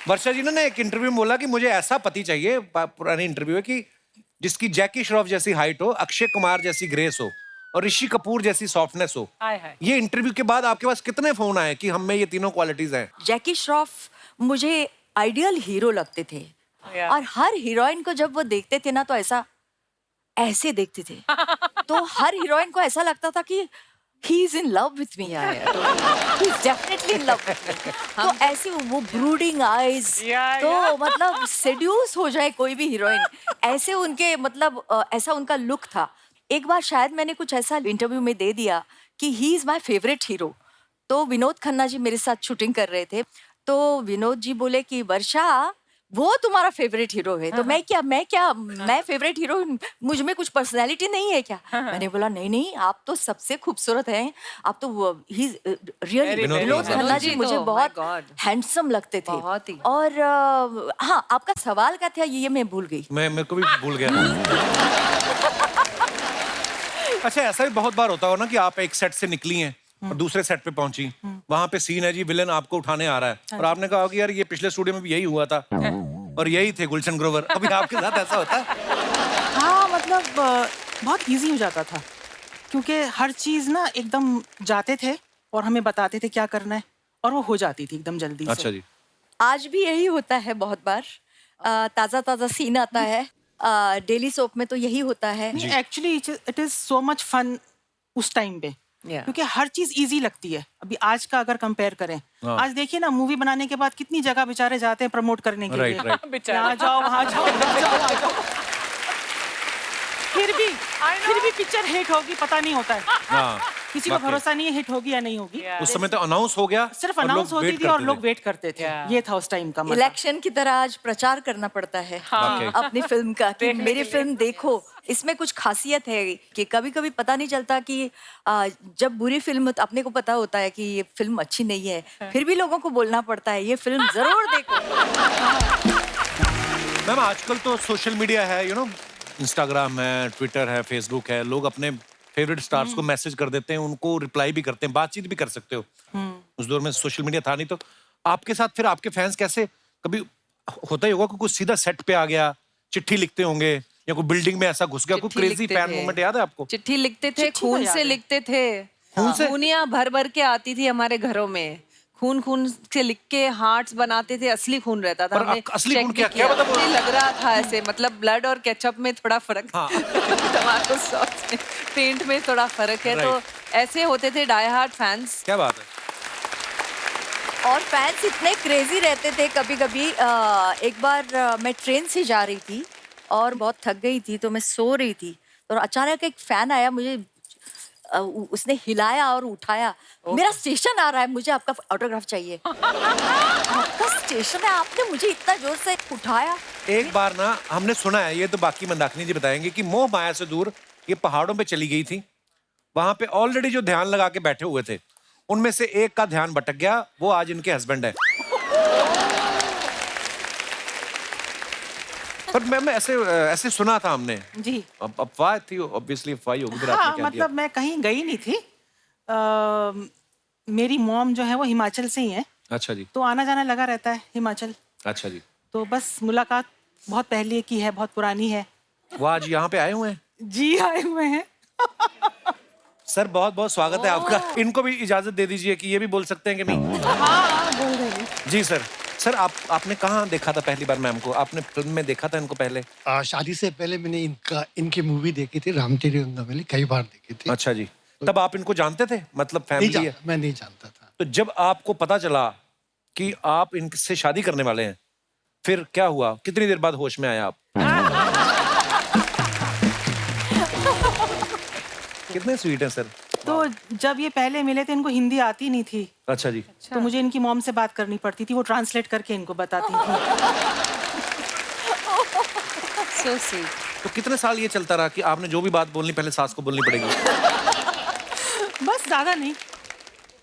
वर्षा जी ने एक इंटरव्यू में बोला कि मुझे ऐसा पति चाहिए, पुरानी इंटरव्यू है, कि जिसकी जैकी श्रॉफ जैसी हाइट हो, अक्षय कुमार जैसी ग्रेस हो और ऋषि कपूर जैसी सॉफ्टनेस हो। हाय हाय। ये इंटरव्यू के बाद आपके पास कितने फोन आए कि हम में ये तीनों क्वालिटीज हैं? जैकी श्रॉफ मुझे आइडियल हीरो लगते थे और हर हीरोइन को जब वो देखते थे ना तो ऐसे देखते थे तो हर हीरोइन को ऐसा लगता था कि he is in love with me. He is definitely in love with me. तो ऐसे वो brooding eyes, तो मतलब seduce हो जाए कोई भी हीरोइन, ऐसे उनके मतलब ऐसा उनका लुक था। एक बार शायद मैंने कुछ ऐसा इंटरव्यू में दे दिया कि he is my favorite hero. तो विनोद खन्ना जी मेरे साथ शूटिंग कर रहे थे, तो विनोद जी बोले कि वर्षा वो तुम्हारा फेवरेट हीरो है। तो मैं फेवरेट हीरो, मुझ में कुछ पर्सनालिटी नहीं है क्या? मैंने बोला नहीं, आप तो सबसे खूबसूरत हैं, आप तो रियली विनोद खन्ना जी मुझे बहुत हैंडसम लगते थे। और हाँ, आपका सवाल क्या था ये मैं भूल गई। मेरे को भी भूल गया। अच्छा, ऐसा भी बहुत बार होता हो ना कि आप एक सेट से निकली हैं और दूसरे सेट पे पहुंची, वहां पे सीन है जी, विलेन आपको उठाने आ रहा है और आपने कहा कि यार ये पिछले स्टूडियो में भी यही हुआ था और यही थे गुलशन ग्रोवर। अभी आपके साथ ऐसा होता है? हाँ, मतलब बहुत इजी हो जाता था क्योंकि हर चीज ना एकदम जाते थे और हमें बताते थे क्या करना है और वो हो जाती थी एकदम जल्दी से। अच्छा जी। आज भी यही होता है बहुत बार, ताजा सीन आता है, डेली सोप में तो यही होता है। Actually it is so much fun उस टाइम पे, क्योंकि हर चीज इजी लगती है। अभी आज का अगर कंपेयर करें, आज देखिए ना, मूवी बनाने के बाद कितनी जगह बेचारे जाते हैं प्रमोट करने के लिए। यहाँ जाओ, वहाँ जाओ, वहाँ जाओ। फिर भी पिक्चर हिट होगी पता नहीं होता है। किसी को भरोसा नहीं है हिट होगी या नहीं होगी। उस समय तो अनाउंस हो गया, सिर्फ अनाउंस होती थी और लोग वेट करते थे। ये था उस टाइम का मजा। इलेक्शन की तरह आज प्रचार करना पड़ता है अपनी फिल्म का कि मेरी फिल्म देखो। इसमें कुछ खासियत है कि कभी कभी पता नहीं चलता कि जब बुरी फिल्म, अपने को पता होता है कि ये फिल्म अच्छी नहीं है, फिर भी लोगों को बोलना पड़ता है ये फिल्म जरूर देखो। मैम, आजकल तो सोशल मीडिया है, इंस्टाग्राम है, ट्विटर है, फेसबुक है, लोग अपने फेवरेट स्टार्स को मैसेज कर देते हैं, उनको रिप्लाई भी करते हैं, बातचीत भी कर सकते हो। उस दौर में सोशल मीडिया था नहीं, तो आपके साथ फिर आपके फैंस कैसे, कभी होता ही होगा कि कुछ सीधा सेट पे आ गया, चिट्ठी लिखते होंगे या कोई बिल्डिंग में ऐसा घुस गया, कोई क्रेजी फैन मोमेंट याद है आपको? चिट्ठी लिखते थे, खून से लिखते थे, खूनियां भर भर के आती थी हमारे घरों में, खून से लिख के हार्ट्स बनाते थे, असली खून रहता था। असली खून क्या मतलब? लग रहा था ऐसे, मतलब ब्लड और केचप में थोड़ा फर्क, टमाटो सॉस में, पेंट में थोड़ा फर्क है। तो ऐसे होते थे डाई हार्ड फैंस। क्या बात है। और फैंस इतने क्रेजी रहते थे, कभी कभी एक बार मैं ट्रेन से जा रही थी और बहुत थक गई थी, तो मैं सो रही थी और अचानक एक फैन आया, मुझे उसने हिलाया और उठाया, मेरा स्टेशन आ रहा है, मुझे आपका ऑटोग्राफ चाहिए। आपका स्टेशन है, आपने मुझे इतना जोर से उठाया। एक बार ना हमने सुना है, ये तो बाकी मंदाकिनी जी बताएंगे, कि मोह माया से दूर ये पहाड़ों पे चली गई थी, वहां पे ऑलरेडी जो ध्यान लगा के बैठे हुए थे उनमें से एक का ध्यान भटक गया, वो आज इनके हस्बैंड है। पर मैम ऐसे सुना था हमने जी। अफवाह थी, ऑब्वियसली अफवाह ही होगी। हाँ, मतलब मैं कहीं गई नहीं थी। मेरी मॉम जो है वो हिमाचल से ही है। अच्छा जी। तो आना जाना लगा रहता है हिमाचल। अच्छा जी। तो बस मुलाकात बहुत पहले की है, बहुत पुरानी है। वो आज यहाँ पे आए हुए हैं? जी, आए हुए हैं। सर, बहुत बहुत स्वागत है आपका। इनको भी इजाजत दे दीजिए कि ये भी बोल सकते हैं कि नहीं? हाँ, बोल रहे हैं। जी सर। सर, आपने कहाँ देखा था पहली बार मैम को? आपने फिल्म में देखा था इनको पहले? शादी से पहले मैंने इनकी मूवी देखी थी, राम तेरी गंगावली, कई बार देखी थी। अच्छा जी। तब आप इनको जानते थे, मतलब फैमिली है? मैं नहीं जानता था। तो जब आपको पता चला कि आप इनसे शादी करने वाले हैं, फिर क्या हुआ? कितनी देर बाद होश में आया आप? कितने स्वीट हैं सर। तो जब ये पहले मिले थे, इनको हिंदी आती नहीं थी। अच्छा जी। तो मुझे इनकी मॉम से बात करनी पड़ती थी, वो ट्रांसलेट करके इनको बताती थी। So sweet. तो कितने साल ये चलता रहा कि आपने जो भी बात बोलनी पहले सास को बोलनी पड़ेगी? बस ज्यादा नहीं।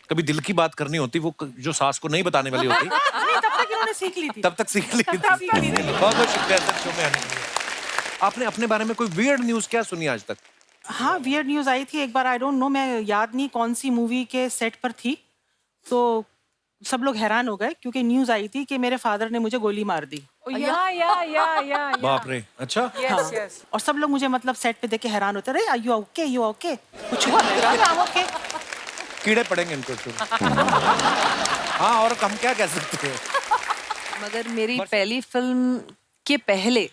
कभी दिल की बात करनी होती, वो जो सास को नहीं बताने वाली होती? नहीं, तब तक इन्होंने सीख ली थी। तब तक सीख ली थी। बहुत बहुत शुक्रिया सर शो में आने के लिए। आपने अपने बारे में कोई वियर्ड न्यूज क्या सुनी आज तक? हाँ, वियर्ड न्यूज़ आई थी एक बार, आई डोंट नो, मैं याद नहीं कौन सी मूवी के सेट पर थी, तो सब लोग हैरान हो गए क्योंकि न्यूज आई थी कि मेरे फादर ने मुझे गोली मार दी। या बाप रे, अच्छा। हाँ। और सब लोग मुझे मतलब सेट पे देख के हैरान होते रहे, are you okay, you okay, कुछ हुआ? ओके। कीड़े पड़ेंगे इनको तो। हाँ, और हम क्या कह सकते हैं। मगर मेरी पहली फिल्म के पहले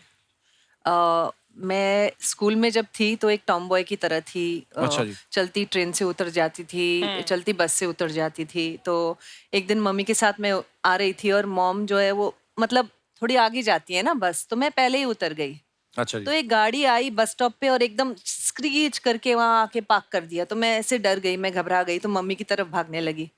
मैं स्कूल में जब थी तो एक टॉम बॉय की तरह थी। अच्छा जी। चलती ट्रेन से उतर जाती थी, चलती बस से उतर जाती थी। तो एक दिन मम्मी के साथ मैं आ रही थी और मॉम जो है वो मतलब थोड़ी आगे जाती है ना बस, तो मैं पहले ही उतर गई। अच्छा जी। तो एक गाड़ी आई बस स्टॉप पे और एकदम स्क्रीच करके वहां आके पार्क कर दिया। तो मैं ऐसे डर गई, मैं घबरा गई, तो मम्मी की तरफ भागने लगी।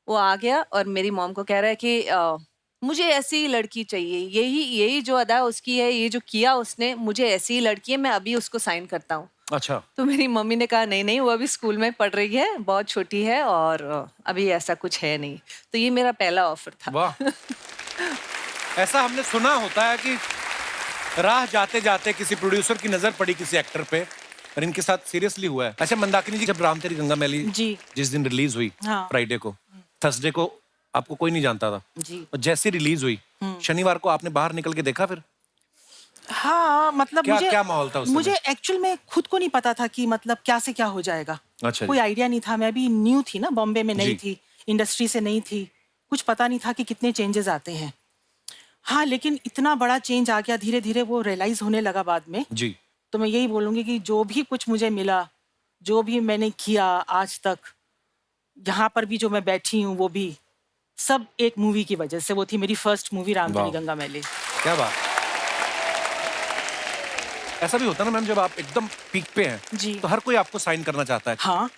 वो आ गया और मेरी मॉम को कह रहा है कि मुझे ऐसी लड़की चाहिए, यही जो अदा उसकी है, ये जो किया उसने, मुझे ऐसी ही लड़की है, मैं अभी उसको साइन करता हूँ। अच्छा। तो मेरी मम्मी ने कहा नहीं वो अभी स्कूल में पढ़ रही है, बहुत छोटी है और अभी ऐसा कुछ है नहीं। तो ये मेरा पहला ऑफर था। वाह। ऐसा हमने सुना होता है कि राह जाते जाते किसी प्रोड्यूसर की नजर पड़ी किसी एक्टर पे, और इनके साथ सीरियसली हुआ है। अच्छा मंदाकिनी जी, जब राम तेरी गंगा मैली जी जिस दिन रिलीज हुई, हाँ। फ्राइडे को, थर्सडे को आपको कोई नहीं जानता था जी। और जैसे रिलीज हुई शनिवार को आपने बाहर निकल के देखा फिर? हाँ, मतलब क्या माहौल था उस समय? मुझे एक्चुअल में खुद को नहीं पता था कि मतलब क्या से क्या हो जाएगा। अच्छा कोई आइडिया नहीं था, मैं भी न्यू थी ना, बॉम्बे में नहीं जी। थी, इंडस्ट्री से नहीं थी, कुछ पता नहीं था कि कितने चेंजेस आते हैं। हाँ, लेकिन इतना बड़ा चेंज आ गया, धीरे धीरे वो रियलाइज होने लगा बाद में। जी। तो मैं यही बोलूंगी कि जो भी कुछ मुझे मिला, जो भी मैंने किया आज तक, यहाँ पर भी जो मैं बैठी हूँ, वो भी सब एक मूवी की वजह से। वो थी मेरी फर्स्ट मूवी राम तेरी गंगा मैली। क्या बात। ऐसा भी होता है ना मैम, जब आप एकदम पीक पे हैं जी। तो हर कोई आपको साइन करना चाहता है। हाँ,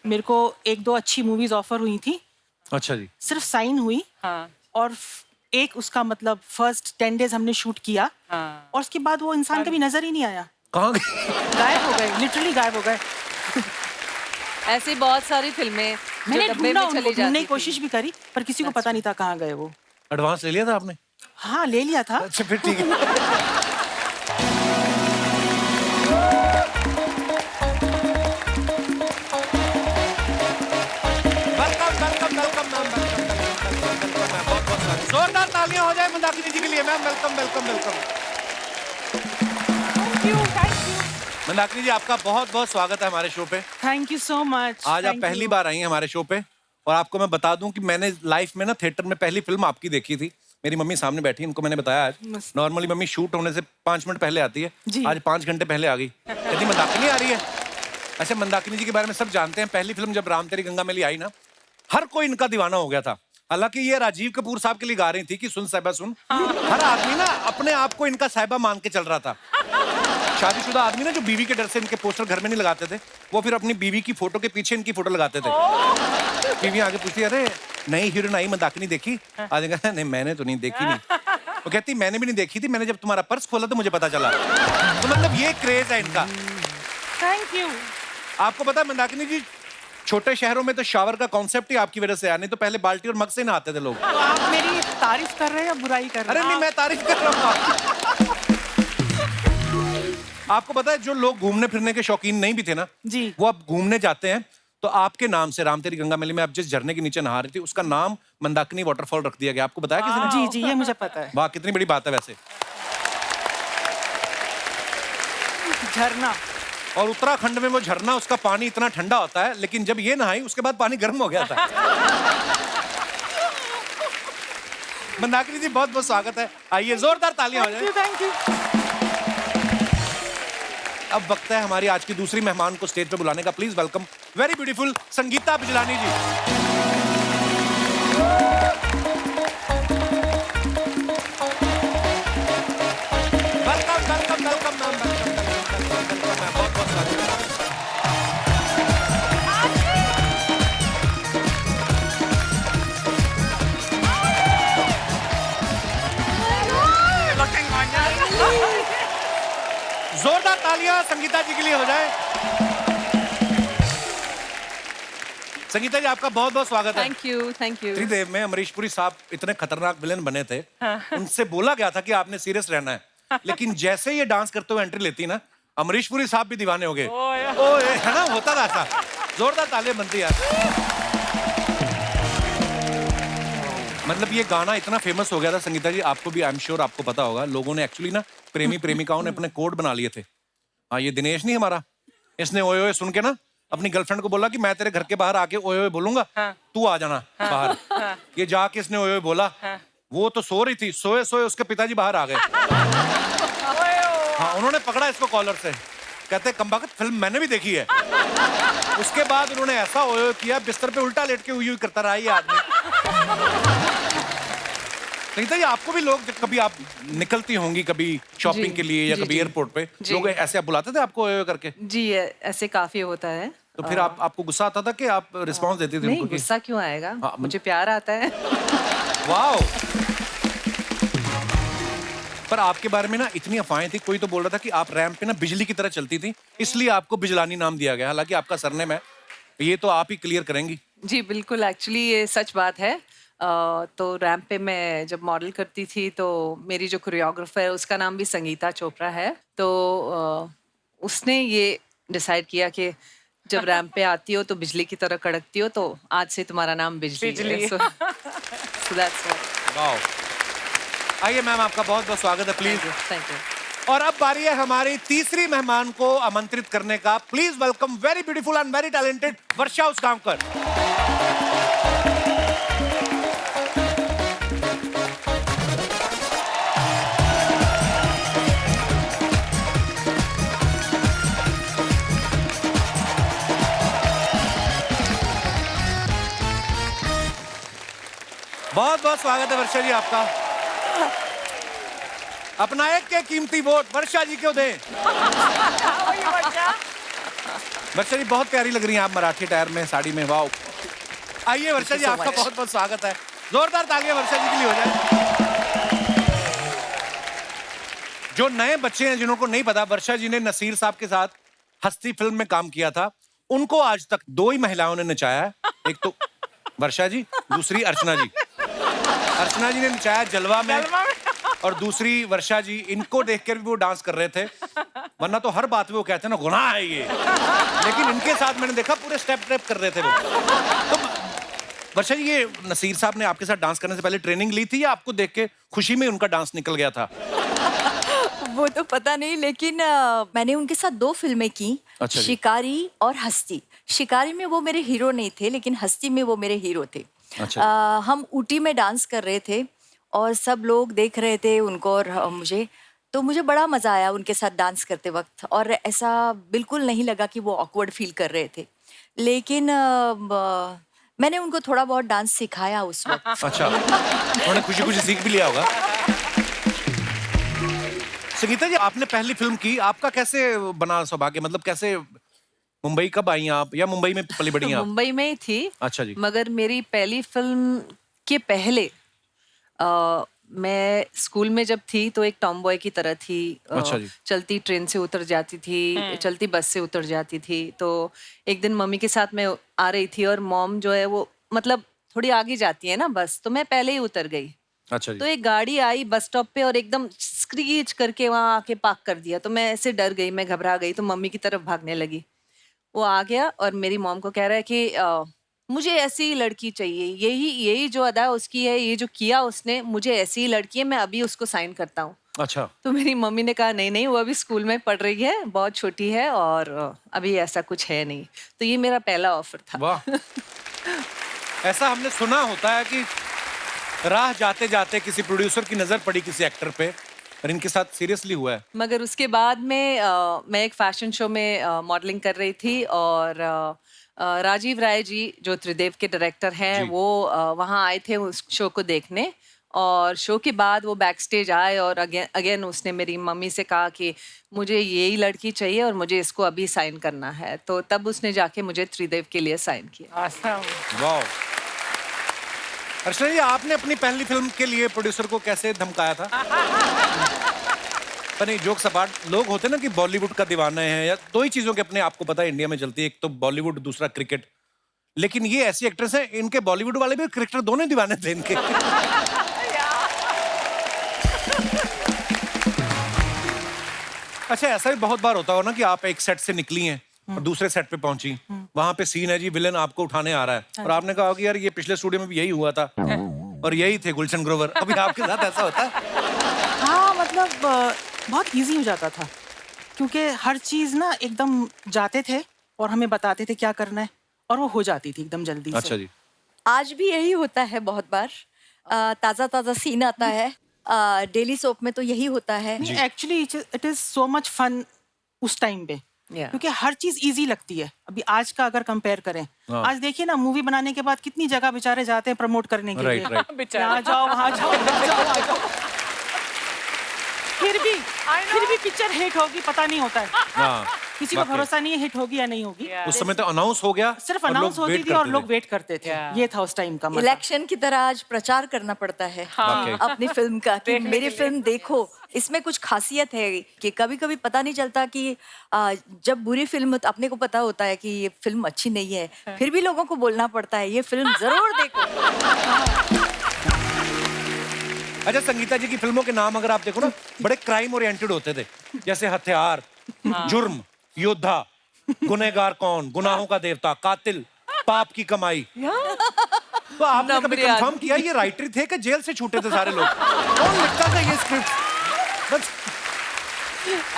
मेरे को एक दो अच्छी मूवीज ऑफर हुई थी, अच्छा जी। सिर्फ साइन हुई। हाँ। और एक उसका मतलब फर्स्ट 10 डेज हमने शूट किया। हाँ। और उसके बाद वो इंसान कभी नजर ही नहीं आया, कहाँ गायब हो गए, लिटरली गायब हो गए। ऐसी बहुत सारी फिल्में जो मैंने डब्बे ढूंढा में उनको, चली ढूंढने जाती की कोशिश भी करी, पर किसी को पता नहीं था कहाँ गए वो। एडवांस ले लिया था आपने? हाँ, ले लिया था। अच्छा फिर ठीक है। जोरदार तालियां हो जाए मंदाकिनी जी के लिए ma'am. Welcome welcome welcome. Mandakini ji, आपका बहुत बहुत स्वागत है हमारे शो पे। Thank you so much. आज आप पहली बार आई हैं हमारे शो पे, और आपको मैं बता दूं कि मैंने लाइफ में ना थिएटर में पहली फिल्म आपकी देखी थी। मेरी मम्मी सामने बैठी, इनको मैंने बताया आज। मस्त। नॉर्मली मम्मी शूट होने से 5 मिनट पहले आती है, जी। आज 5 घंटे पहले आ गई। कहती मंदाकिनी आ रही है। अच्छा, मंदाकिनी जी के बारे में सब जानते हैं। पहली फिल्म जब राम तेरी गंगा मैली आई ना, हर कोई इनका दीवाना हो गया था। हालांकि ये राजीव कपूर साहब के लिए गा रही थी कि सुन साहिबा सुन। हर आदमी ना अपने आप को इनका साहिबा मान के चल रहा था। शादीशुदा आदमी ना जो बीवी के डर से इनके पोस्टर घर में नहीं लगाते थे, वो फिर अपनी बीवी की फोटो के पीछे इनकी फोटो लगाते थे। बीवी आगे पूछती, अरे नई हीरोइन आई मंदाकिनी देखी? आज कहता नहीं मैंने तो नहीं देखी। नहीं, वो कहती मैंने भी नहीं देखी थी, मैंने जब तुम्हारा पर्स खोला तो मुझे पता चला। तो मतलब ये क्रेज है इनका। Thank you. आपको पता है मंदाकिनी जी, छोटे शहरों में तो शावर का कॉन्सेप्ट ही आपकी वजह से आया, नहीं तो पहले बाल्टी और मग से नहाते थे लोग। तो आप मेरी तारीफ कर रहे हैं या बुराई कर रहे अरे हैं? नहीं, मैं तारीफ कर रहा हूँ। आपको पता है जो लोग घूमने फिरने के शौकीन नहीं भी थे ना जी, वो अब घूमने जाते हैं तो आपके नाम से राम तेरी गंगा मैली में आप जिस झरने के नीचे नहा रही थी उसका नाम मंदाकिनी वाटरफॉल रख दिया गया। आपको बताया किसी ने? जी जी, ये मुझे पता है। वाह, कितनी बड़ी बात है वैसे। झरना। और उत्तराखंड में वो झरना, उसका पानी इतना ठंडा होता है, लेकिन जब ये नहाई उसके बाद पानी गर्म हो गया था। मंदाकिनी जी, बहुत बहुत स्वागत है। आइए, जोरदार तालियां हो जाए। Thank you. अब वक्त है हमारी आज की दूसरी मेहमान को स्टेज पे बुलाने का। Please welcome very beautiful Sangeeta Bijlani ji. Welcome welcome welcome ma'am, welcome ma'am, बहुत बहुत स्वागत है। जोरदार तालियां संगीता जी के लिए हो जाए। संगीता जी, आपका बहुत बहुत स्वागत है। Thank you thank you. Tridev में अमरीश पुरी साहब इतने खतरनाक विलेन बने थे, उनसे बोला गया था कि आपने सीरियस रहना है, लेकिन जैसे ये डांस करते हुए एंट्री लेती ना, अमरीश पुरी साहब भी दीवाने हो गए। ओए, है ना, होता था ऐसा। जोरदार तालियां बनती यार। मतलब ये गाना इतना फेमस हो गया था संगीता जी, आपको भी आई एम श्योर आपको पता होगा, लोगों ने एक्चुअली ना प्रेमी प्रेमिकाओं ने अपने कोड बना लिए थे। हाँ, ये दिनेश नहीं हमारा, इसने ओए ओए सुन के ना अपनी गर्लफ्रेंड को बोला कि मैं तेरे घर के बाहर आके ओए ओए बोलूंगा, तू आ जाना बाहर। ये जाके इसने ओए ओए बोला, वो तो सो रही थी, सोए सोए उसके पिताजी बाहर आ गए। हाँ, उन्होंने पकड़ा इसको कॉलर से, कहते कमबख्त फिल्म मैंने भी देखी है। उसके बाद उन्होंने ऐसा ओए ओए किया, बिस्तर पे उल्टा लेट के हुई करता रहा ये आदमी। संगीता जी, आपको भी लोग जब कभी आप निकलती होंगी कभी शॉपिंग के लिए या कभी एयरपोर्ट पे, लोग ऐसे आप बुलाते थे आपको ओए ओए करके? जी, ऐसे काफी होता है। तो फिर आपको गुस्सा आता था कि आप रिस्पॉन्स देती थी नहीं, उनको? गुस्सा क्यों आएगा? हाँ, मुझे प्यार आता है। वाओ। पर आपके बारे में ना इतनी अफवाहें थी, कोई तो बोल रहा था कि आप रैंप पे ना बिजली की तरह चलती थी, इसलिए आपको बिजलानी नाम दिया गया, हालांकि आपका सरनेम है। ये तो आप ही क्लियर करेंगी। जी बिल्कुल, एक्चुअली ये सच बात है। तो रैंप पे मैं जब मॉडल करती थी तो मेरी जो कोरियोग्राफर है उसका नाम भी संगीता चोपड़ा है। तो उसने ये डिसाइड किया कि जब रैंप पे आती हो तो बिजली की तरह कड़कती हो, तो आज से तुम्हारा नाम बिजली है। So that's why. वाओ। आइए मैम, आपका बहुत बहुत स्वागत है, प्लीज। Thank you. और अब बारी है हमारी तीसरी मेहमान को आमंत्रित करने का। Please welcome very beautiful and very talented Varsha Usgaonkar. बहुत बहुत स्वागत है वर्षा जी आपका। अपना एक के कीमती वोट वर्षा जी को दें। वर्षा जी बहुत प्यारी लग रही हैं आप मराठी टायर में, साड़ी में, वाओ। आइए वर्षा जी, आपका बहुत बहुत स्वागत है। जोरदार तालियां वर्षा जी के लिए हो जाए। जो नए बच्चे हैं जिनको नहीं पता, वर्षा जी ने नसीर साहब के साथ हस्ती फिल्म में काम किया था। उनको आज तक 2 ही महिलाओं ने नचाया है, एक तो वर्षा जी, दूसरी अर्चना जी। अर्चना जी ने नचाया जलवा में और दूसरी वर्षा जी। इनको देखकर भी वो डांस कर रहे थे, वरना तो हर बात में वो कहते हैं ना गुनाह है ये, लेकिन इनके साथ मैंने देखा पूरे स्टेप कर रहे थे वो। तो वर्षा जी, ये नसीर साहब ने आपके साथ डांस करने से पहले ट्रेनिंग ली थी या आपको देख के खुशी में उनका डांस निकल गया था? वो तो पता नहीं, लेकिन मैंने उनके साथ 2 फिल्में की। अच्छा जी। शिकारी और हस्ती। शिकारी में वो मेरे हीरो नहीं थे, लेकिन हस्ती में वो मेरे हीरो थे। अच्छा। हम ऊटी में डांस कर रहे थे और सब लोग देख रहे थे उनको और मुझे, तो मुझे बड़ा मजा आया उनके साथ डांस करते वक्त, और ऐसा बिल्कुल नहीं लगा कि वो ऑकवर्ड फील कर रहे थे। लेकिन मैंने उनको थोड़ा बहुत डांस सिखाया उस वक्त। अच्छा, उन्होंने खुशी खुशी सीख भी लिया होगा। संगीता जी, आपने पहली फिल्म की, आपका कैसे बना सौभाग्य? मतलब कैसे, मुंबई कब आई आप, या मुंबई में पली बड़ी हैं आप? मुंबई में ही थी। अच्छा जी। मगर मेरी पहली फिल्म के पहले मैं स्कूल में जब थी तो एक टॉम बॉय की तरह थी। अच्छा जी। चलती ट्रेन से उतर जाती थी, चलती बस से उतर जाती थी। तो एक दिन मम्मी के साथ मैं आ रही थी और मॉम जो है वो मतलब थोड़ी आगे जाती है ना बस, तो मैं पहले ही उतर गई। अच्छा जी। तो एक गाड़ी आई बस स्टॉप पे और एकदम स्क्रीच करके वहां आके पार्क कर दिया। तो मैं ऐसे डर गई, मैं घबरा गई, तो मम्मी की तरफ भागने लगी। वो आ गया और मेरी मॉम को कह रहा है कि मुझे ऐसी ही लड़की चाहिए, यही जो अदा उसकी है, ये जो किया उसने, मुझे ऐसी ही लड़की है, मैं अभी उसको साइन करता हूँ। अच्छा। तो मेरी मम्मी ने कहा नहीं वो अभी स्कूल में पढ़ रही है, बहुत छोटी है और अभी ऐसा कुछ है नहीं। तो ये मेरा पहला ऑफर था। वाह। ऐसा हमने सुना होता है कि राह जाते जाते किसी प्रोड्यूसर की नजर पड़ी किसी एक्टर पे, और इनके साथ सीरियसली हुआ है। मगर उसके बाद में मैं एक फैशन शो में मॉडलिंग कर रही थी और राजीव राय जी जो त्रिदेव के डायरेक्टर हैं, वो वहाँ आए थे उस शो को देखने। और शो के बाद वो बैक स्टेज आए और अगेन उसने मेरी मम्मी से कहा कि मुझे यही लड़की चाहिए और मुझे इसको अभी साइन करना है। तो तब उसने जाके मुझे त्रिदेव के लिए साइन किया। वाह। अर्चना जी, आपने अपनी पहली फिल्म के लिए प्रोड्यूसर को कैसे धमकाया था? नहीं, जोक सपाट। लोग होते ना कि बॉलीवुड का दीवाना है, या 2 ही चीजों के अपने आपको पता है इंडिया में चलती है, एक तो बॉलीवुड, दूसरा क्रिकेट। लेकिन ये ऐसी एक्ट्रेस है, इनके बॉलीवुड वाले भी क्रिकेटर दोनों दीवाने थे इनके। अच्छा, ऐसा भी बहुत बार होता हो ना कि आप एक सेट से निकली हैं और दूसरे सेट पे पहुंची, वहां पे सीन है जी, विलेन आपको उठाने आ रहा है और आपने कहा कि यार ये पिछले स्टूडियो में भी यही हुआ था, और यही थे गुलशन ग्रोवर। अभी आपके साथ ऐसा होता है? हाँ मतलब बहुत इजी हो जाता था क्योंकि हर चीज ना एकदम जाते थे और हमें बताते थे क्या करना है और वो हो जाती थी एकदम जल्दी अच्छा से। जी। आज भी यही होता है बहुत बार। ताजा ताजा सीन आता है। डेली सोप में तो यही होता है। Actually it is so much fun उस टाइम पे क्योंकि हर चीज इजी लगती है। अभी आज का अगर कंपेयर करें, आज देखिए ना मूवी बनाने के बाद कितनी जगह बेचारे जाते हैं प्रमोट करने के लिए। राइट। यहाँ जाओ वहाँ जाओ वहाँ जाओ, वहाँ जाओ। फिर भी पिक्चर हिट होगी पता नहीं होता है। हाँ, किसी को वाकई। भरोसा नहीं है हिट होगी या नहीं होगी। उस समय तो अनाउंस हो गया, सिर्फ और लोग अनाउंस होती wait थी और करते लोग थे। वेट करते थे। ये था उस टाइम का मजा। इलेक्शन की तरह आज प्रचार करना पड़ता है वाकई। अपनी फिल्म का कि मेरी फिल्म देखो। इसमें कुछ खासियत है कि कभी कभी पता नहीं चलता कि जब बुरी फिल्म अपने को पता होता है कि ये फिल्म अच्छी नहीं है, फिर भी लोगों को बोलना पड़ता है ये फिल्म जरूर देखो। अच्छा, संगीता जी की फिल्मों के नाम अगर आप देखो ना, बड़े क्राइम ओरिएंटेड होते थे, जैसे हथियार, जुर्म, योद्धा, गुनहगार कौन, गुनाहों का देवता, कातिल, पाप की कमाई। तो आपने कभी कंफर्म किया ये राइटर थे कि जेल से छूटे थे सारे लोग? कौन लिखता था ये script?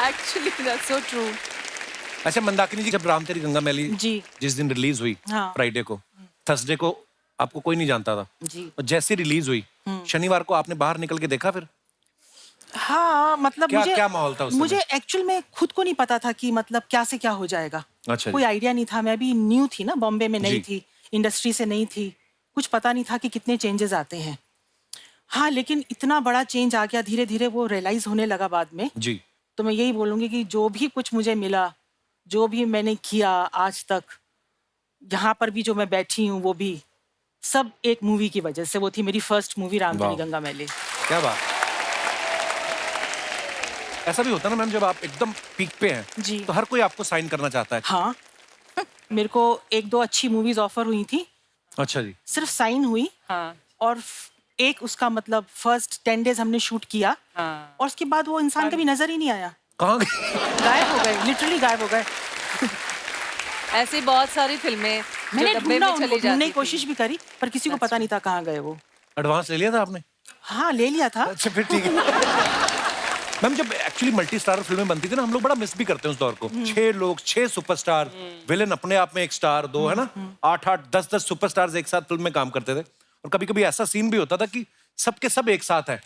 Actually that's so true. अच्छा मंदाकिनी जी, जब राम तेरी गंगा मैली जी। जिस दिन रिलीज हुई, हाँ। फ्राइडे को, थर्सडे को आपको कोई नहीं जानता था जी। और जैसे रिलीज हुई शनिवार को आपने बाहर निकल के देखा फिर? हाँ मतलब क्या माहौल था उस समय? मुझे एक्चुअल में खुद को नहीं पता था कि मतलब क्या से क्या हो जाएगा। अच्छा कोई आइडिया नहीं था। मैं भी न्यू थी ना, बॉम्बे में नहीं जी। थी, इंडस्ट्री से नहीं थी, कुछ पता नहीं था कि कितने चेंजेस आते हैं। हाँ लेकिन इतना बड़ा चेंज आ गया, धीरे धीरे वो रियलाइज होने लगा बाद में। जी। तो मैं यही बोलूंगी कि जो भी कुछ मुझे मिला, जो भी मैंने किया आज तक, यहाँ पर भी जो मैं बैठी हूँ, वो भी सब एक मूवी की वजह से। वो थी मेरी फर्स्ट मूवी राम तेरी गंगा मैली। क्या बात। ऐसा भी होता है ना मैम, जब आप एकदम पीक पे हैं जी। तो हर कोई आपको साइन करना चाहता है। हाँ मेरे को एक दो अच्छी मूवीज ऑफर हुई थी, अच्छा जी। सिर्फ साइन हुई। हाँ और एक उसका मतलब फर्स्ट 10 डेज हमने शूट किया हाँ। और उसके बाद वो इंसान कभी नजर ही नहीं आया। कहाँ गए? गायब हो गए, लिटरली गायब हो गए। ऐसी बहुत सारी फिल्में जो मैंने डब्बे में चली ढूंढने जाती की कोशिश भी करी पर किसी को पता नहीं था कहाँ गए वो। एडवांस ले लिया था आपने? हाँ ले लिया था। अच्छा फिर ठीक है। मैम जब एक्चुअली मल्टी स्टार फिल्में बनती थी ना, हम लोग बड़ा मिस भी करते हैं उस दौर को। 6 लोग, 6 सुपरस्टार, विलेन अपने आप में एक स्टार, दो है ना, 8-8, 10-10 सुपरस्टार्स एक साथ फिल्म में काम करते थे। और कभी कभी ऐसा सीन भी होता था कि सबके सब एक साथ है।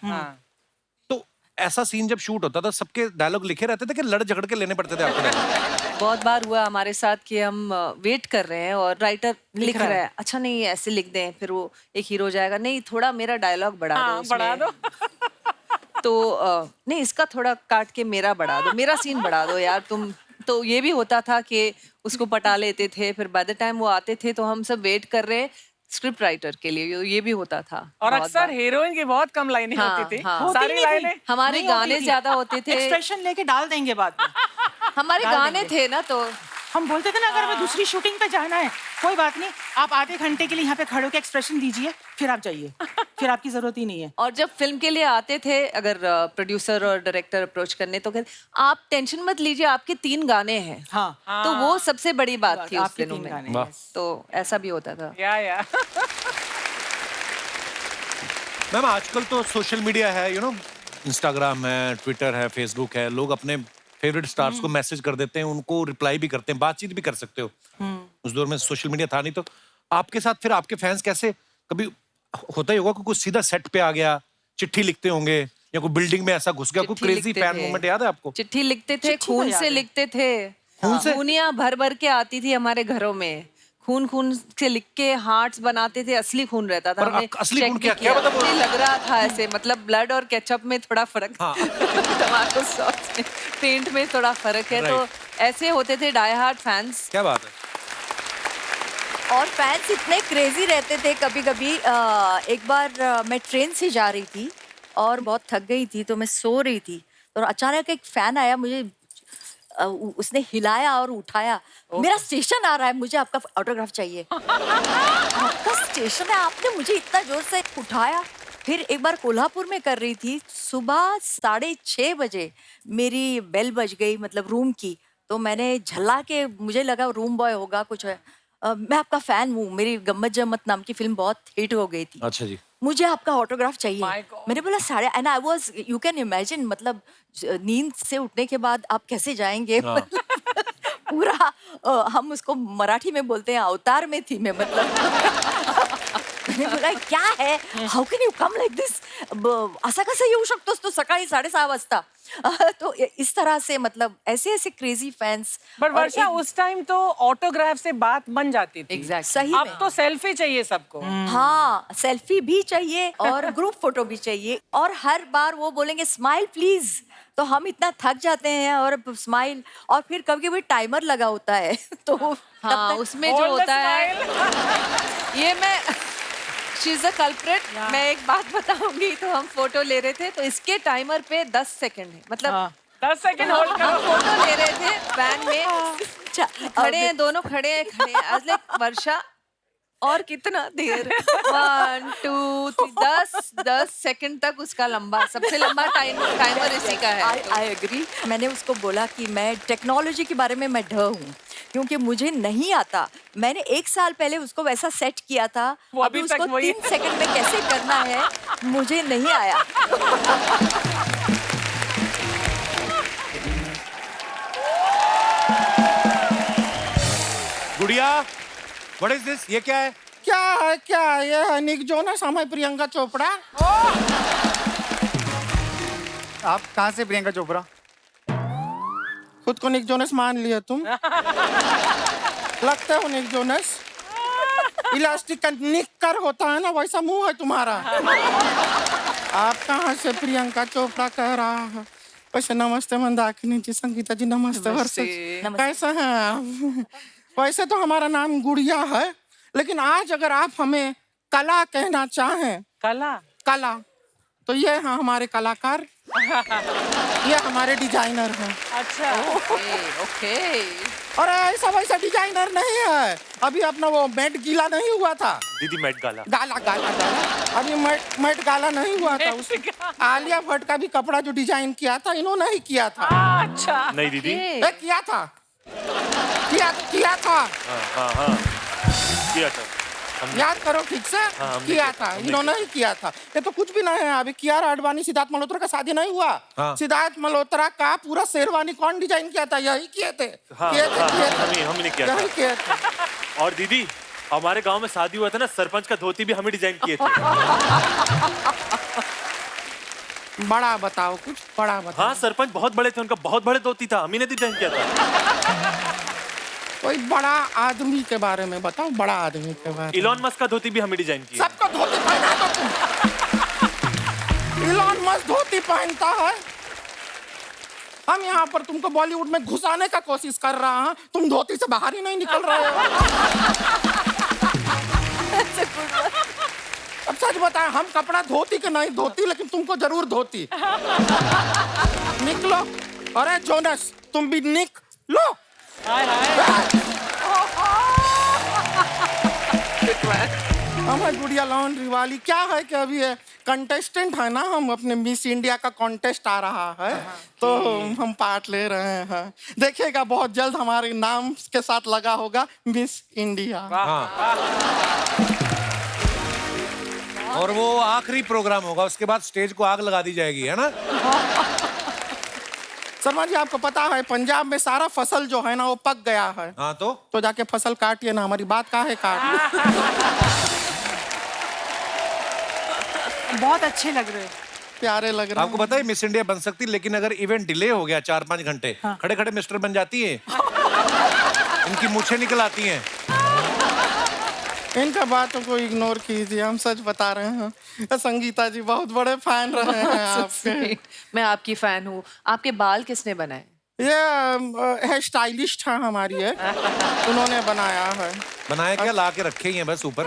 तो ऐसा सीन जब शूट होता था, सबके डायलॉग लिखे रहते थे कि लड़ झगड़ के लेने पड़ते थे आपको? बहुत बार हुआ हमारे साथ कि हम वेट कर रहे हैं और राइटर लिख रहा है, अच्छा नहीं ऐसे लिख दें, फिर वो एक हीरो जाएगा, नहीं थोड़ा मेरा डायलॉग बढ़ा दो उसमें। बढ़ा दो। तो नहीं इसका थोड़ा काट के मेरा बढ़ा दो, मेरा सीन बढ़ा दो यार तुम। तो ये भी होता था कि उसको पटा लेते थे, फिर बाय द टाइम वो आते थे तो हम सब वेट कर रहे हैं स्क्रिप्ट राइटर के लिए। ये भी होता था। और बहुत अक्सर बार। हीरोइन की बहुत कम लाइनें हाँ, होती थी। हाँ। सारी लाइनें हमारे नहीं गाने होती थी। ज्यादा होते थे। एक्सप्रेशन लेके डाल देंगे बाद में। हमारे डाल गाने देंगे। थे ना, तो हम बोलते थे ना अगर हमें दूसरी शूटिंग पे जाना है कोई बात नहीं, आप आधे घंटे के लिए यहाँ पे खड़े होकर एक्सप्रेशन दीजिए, फिर आप जाइए, फिर आपकी जरूरत ही नहीं है। और जब फिल्म के लिए आते थे, अगर प्रोड्यूसर और डायरेक्टर अप्रोच करने, तो कहते आप टेंशन मत लीजिए, आपके 3 गाने हैं। हाँ तो वो सबसे बड़ी बात थी उस आपके दिनों 3 में। गाने वाह। हैं। तो ऐसा भी होता था। या मैम आजकल तो सोशल मीडिया है, इंस्टाग्राम है, ट्विटर है, फेसबुक है, लोग अपने फेवरेट स्टार्स को मैसेज कर देते हैं, उनको रिप्लाई भी करते हैं, बातचीत भी कर सकते हो। उस दौर में सोशल मीडिया था नहीं, तो आपके साथ फिर आपके फैंस कैसे, कभी होता ही होगा कि कुछ सीधा सेट पे आ गया, चिट्ठी लिखते होंगे या कोई बिल्डिंग में ऐसा घुस गया, कोई चिट्ठी क्रेजी लिखते फैन थे। मोमेंट याद है आपको? चिट्ठी लिखते थे, चिट्ठी तो खून याद से है। लिखते थे। खून से? खूनियां भर भर के आती थी हमारे घरों में, खून खून से लिख के हार्ट्स बनाते थे, असली खून रहता था। पर हमने असली check खून भी क्या- क्या किया। मतलब वो- नहीं लग रहा था ऐसे, मतलब ब्लड और केचप में थोड़ा फर्क, हाँ। टमाटो सॉस में, पेंट में थोड़ा फर्क है। तो ऐसे होते थे डाई हार्ड फैंस। क्या बात है। और फैंस इतने क्रेजी रहते थे। कभी कभी एक बार मैं ट्रेन से जा रही थी और बहुत थक गई थी, तो मैं सो रही थी, तो अचानक एक फैन आया, मुझे उसने हिलाया और उठाया, मेरा स्टेशन आ रहा है, मुझे आपका ऑटोग्राफ चाहिए। आपका स्टेशन है, आपने मुझे इतना जोर से उठाया। फिर एक बार कोल्हापुर में कर रही थी, सुबह 6:30 बजे मेरी बेल बज गई, मतलब रूम की। तो मैंने झल्ला के, मुझे लगा रूम बॉय होगा कुछ है, मैं आपका फैन हूँ, मेरी गम्मत जम्मत नाम की फिल्म बहुत हिट हो गई थी। अच्छा जी। मुझे आपका ऑटोग्राफ चाहिए। My God. मैंने बोला साढ़े, and I was, you can imagine, मतलब नींद से उठने के बाद आप कैसे जाएंगे। पूरा हम उसको मराठी में बोलते हैं अवतार में थी मैं, मतलब मैंने बोला क्या है, how can you come like this, असा कसा येऊ शकतोस तो सकाळी 6:30 वाजता। तो इस तरह से मतलब ऐसे ऐसे क्रेजी फैंस। पर वर्षा उस टाइम तो ऑटोग्राफ से बात बन जाती थी। एग्जैक्ट सही अब में। तो सेल्फी चाहिए सबको। हाँ, सेल्फी भी चाहिए और ग्रुप फोटो भी चाहिए, और हर बार वो बोलेंगे स्माइल प्लीज, तो हम इतना थक जाते हैं और स्माइल, और फिर कभी कभी टाइमर लगा होता है तो हाँ, उसमें जो होता है ये मैं शी इज अ कल्प्रिट। मैं एक बात बताऊंगी, तो हम फोटो ले रहे थे तो इसके टाइमर पे 10 सेकंड है, मतलब हाँ। 10 सेकंड होल्ड करो। फोटो ले रहे थे वैन में, खड़े हैं दोनों, खड़े हैं आज लाइक वर्षा और कितना देर 1 2 3 10 सेकंड तक उसका लंबा, सबसे लंबा टाइमर इसी का है। I agree. मैंने उसको बोला कि मैं टेक्नोलॉजी के बारे में मैं ढ हूँ, क्योंकि मुझे नहीं आता। मैंने 1 साल पहले उसको वैसा सेट किया था, वो अभी अभी तक उसको वही 3 सेकंड में कैसे करना है मुझे नहीं आया। गुड़िया, व्हाट इज दिस? ये क्या है? क्या है ये है निक जोनस, हम है प्रियंका चोपड़ा। आप कहाँ से प्रियंका चोपड़ा? खुद को निक जोनस मान लिया तुम। लगते हो निक जोनस। इलास्टिक का निक्कर होता है ना, वैसा मुंह है तुम्हारा। आप कहाँ से प्रियंका चोपड़ा कह रहा है? वैसे नमस्ते मंदाकिनी जी, संगीता जी नमस्ते। वर्षा जी, कैसे हैं आप? वैसे तो हमारा नाम गुड़िया है, लेकिन आज अगर आप हमें कला कहना चाहें, कला, तो ये हैं हमारे कलाकार, ये हमारे डिजाइनर हैं। अच्छा, ओके। और ऐसा वैसा डिजाइनर नहीं है। अभी अपना वो मेट गीला नहीं हुआ था दीदी, मेट गाला गाला अभी मेट गाला नहीं हुआ था। उस आलिया भट्ट का भी कपड़ा जो डिजाइन किया था इन्होंने ही किया था। अच्छा, नहीं दीदी। किया था। किया था। याद करो ठीक से। किया था, इन्होंने ही किया था। ये तो कुछ भी नहीं है। अभी कियारा आडवाणी सिद्धार्थ मल्होत्रा का शादी नहीं हुआ। सिद्धार्थ मल्होत्रा का पूरा शेरवानी कौन डिजाइन किया था? यही किए थे। हमने किया यही किए थे। और दीदी, हमारे गांव में शादी हुआ था ना, सरपंच का धोती भी हमें डिजाइन किए थे। बड़ा बताओ, कुछ बड़ा बताओ। हाँ, सरपंच बहुत बड़े थे, उनका बहुत बड़े धोती था, हमी ने डिजाइन किया था। कोई बड़ा आदमी के बारे में बताओ, बड़ा आदमी के बारे में। इलॉन मस्क का धोती भी हमें डिजाइन किया। सबको धोती पहना दो तुम। इलॉन मस्क धोती पहनता है। हम यहाँ पर तुमको बॉलीवुड में घुसाने का कोशिश कर रहा हैं, तुम धोती से बाहर ही नहीं निकल रहे हो। अब सच बताएं, हम कपड़ा धोती के नहीं धोती, लेकिन तुमको जरूर धोती। निकलो। अरे जोनस, तुम भी निक लो। हमारी गुड़िया लॉन्ड्री वाली क्या है कि अभी कंटेस्टेंट है ना, हम अपने मिस इंडिया का कॉन्टेस्ट आ रहा है, तो हम पार्ट ले रहे हैं। देखिएगा बहुत जल्द हमारे नाम के साथ लगा होगा मिस इंडिया। और वो आखिरी प्रोग्राम होगा, उसके बाद स्टेज को आग लगा दी जाएगी, है ना? शर्मा जी, आपको पता है पंजाब में सारा फसल जो है ना वो पक गया है। हाँ, तो जाके फसल काटिए ना, हमारी बात काहे काट। बहुत अच्छे लग रहे हैं, प्यारे लग रहे हैं। आपको पता है मिस इंडिया बन सकती, लेकिन अगर इवेंट डिले हो गया 4-5 घंटे, खड़े खड़े मिस्टर बन जाती है। इनकी मूछें निकल आती हैं। इनका बातों को इग्नोर कीजिए, हम सच बता रहे हैं। संगीता जी बहुत बड़े फैन रहे हैं आपके। मैं आपकी फैन हूँ। आपके बाल किसने बनाए? ये है स्टाइलिस्ट है हमारी है, उन्होंने बनाया है। बनाया क्या, ला के रखे ही हैं बस ऊपर।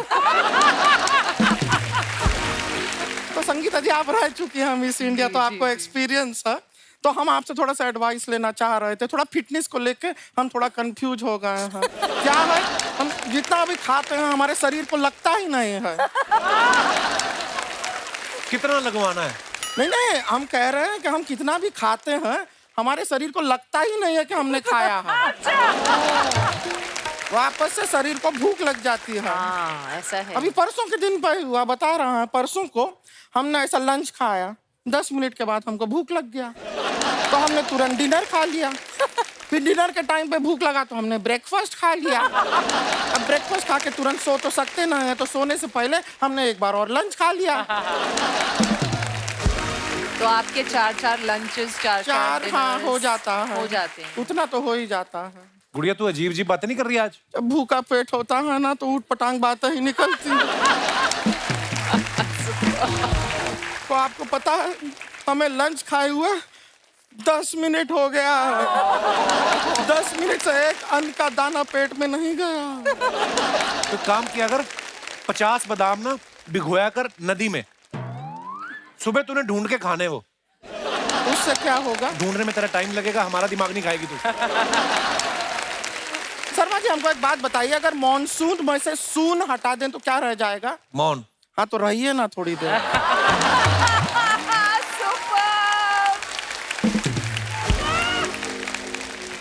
तो संगीता जी, आप रह चुकी हैं मिस इंडिया, तो आपको एक्सपीरियंस है, तो हम आपसे थोड़ा सा एडवाइस लेना चाह रहे थे। थोड़ा फिटनेस को लेके हम थोड़ा कंफ्यूज हो गए हैं। क्या है, हम जितना भी खाते हैं हमारे शरीर को लगता ही नहीं है। कितना लगवाना है? नहीं, हम कह रहे हैं कि हम कितना भी खाते हैं हमारे शरीर को लगता ही नहीं है कि हमने खाया है। वापस से शरीर को भूख लग जाती है। हाँ ऐसा है। अभी परसों के दिन पर हुआ, बता रहा है, परसों को हमने ऐसा लंच खाया, 10 मिनट के बाद हमको भूख लग गया, तो हमने तुरंत डिनर खा लिया। फिर डिनर के टाइम पे भूख लगा तो हमने ब्रेकफास्ट खा लिया। अब ब्रेकफास्ट खा के तुरंत सो तो सकते ना है, तो सोने से पहले हमने एक बार और लंच खा लिया। तो आपके 4 लंचेस 4 हाँ हो जाता है, हो जाते हैं। उतना तो हो ही जाता है। गुड़िया तू अजीब अजीब बातें नहीं कर रही आज? जब भूखा पेट होता है ना तो ऊट पटांग बातें ही निकलती हैं। तो आपको पता है हमें लंच खाए हुए 10 मिनट हो गया है। 10 मिनट से एक अन्न का दाना पेट में नहीं गया। तो काम किया कर, 50 बादाम ना भिगोया कर नदी में, सुबह तूने ढूंढ के खाने वो। उससे क्या होगा? ढूंढने में तेरा टाइम लगेगा, हमारा दिमाग नहीं खाएगी तू। शर्मा जी हमको एक बात बताइए, अगर मॉनसून में से सून हटा दें तो क्या रह जाएगा? मौन। हाँ तो रहिए ना थोड़ी देर।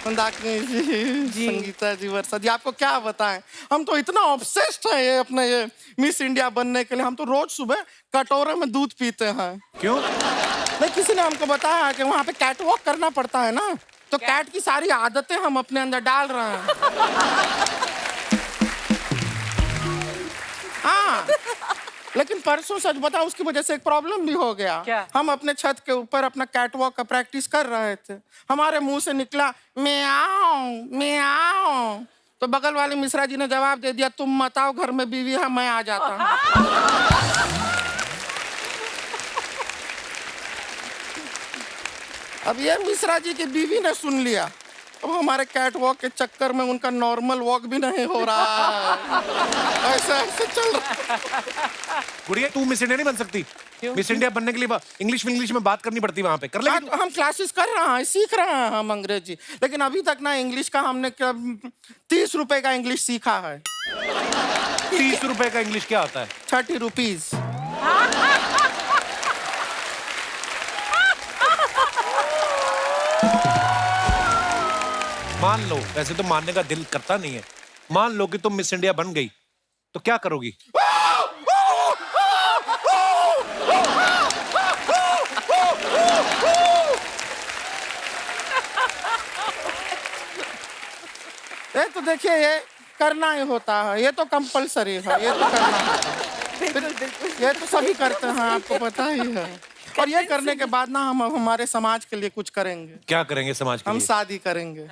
मंदाकिनी जी, संगीता जी, वर्षा जी, आपको क्या बताएं, हम तो इतना ऑब्सेस्ड हैं ये अपने ये मिस इंडिया बनने के लिए। हम तो रोज सुबह कटोरे में दूध पीते हैं। क्यों? नहीं, किसी ने हमको बताया कि वहाँ पे कैट वॉक करना पड़ता है ना, तो कैट की सारी आदतें हम अपने अंदर डाल रहे हैं। हाँ, लेकिन परसों सच बताओ उसकी वजह से एक प्रॉब्लम भी हो गया। क्या? हम अपने छत के ऊपर अपना कैट वॉक का प्रैक्टिस कर रहे थे, हमारे मुंह से निकला म्याऊं म्याऊं, तो बगल वाले मिश्रा जी ने जवाब दे दिया, तुम मत आओ, घर में बीवी है, मैं आ जाता हूँ। अब ये मिश्रा जी की बीवी ने सुन लिया, अब हमारे कैट वॉक के चक्कर में उनका नॉर्मल वॉक भी नहीं हो रहा है। ऐसे ऐसे चल रहा। गुड़िया तू मिस इंडिया नहीं बन सकती। मिस इंडिया बनने के लिए इंग्लिश में बात करनी पड़ती है, वहां पे कर लेगी तू? हम क्लासेस कर रहे हैं, सीख रहे हैं हम अंग्रेजी, लेकिन अभी तक ना इंग्लिश का हमने 30 रुपए का इंग्लिश सीखा है। 30 रुपए का इंग्लिश क्या होता है? 30 रुपीज। मान लो, वैसे तो मानने का दिल करता नहीं है, मान लो कि तुम मिस इंडिया बन गई तो क्या करोगी? ये तो देखिए ये करना ही होता है, ये तो कंपलसरी है, ये तो करना होता है। ये तो सभी करते हैं, आपको पता ही है। और ये करने के बाद ना हम हमारे समाज के लिए कुछ करेंगे। क्या करेंगे समाज के हम लिए? शादी करेंगे।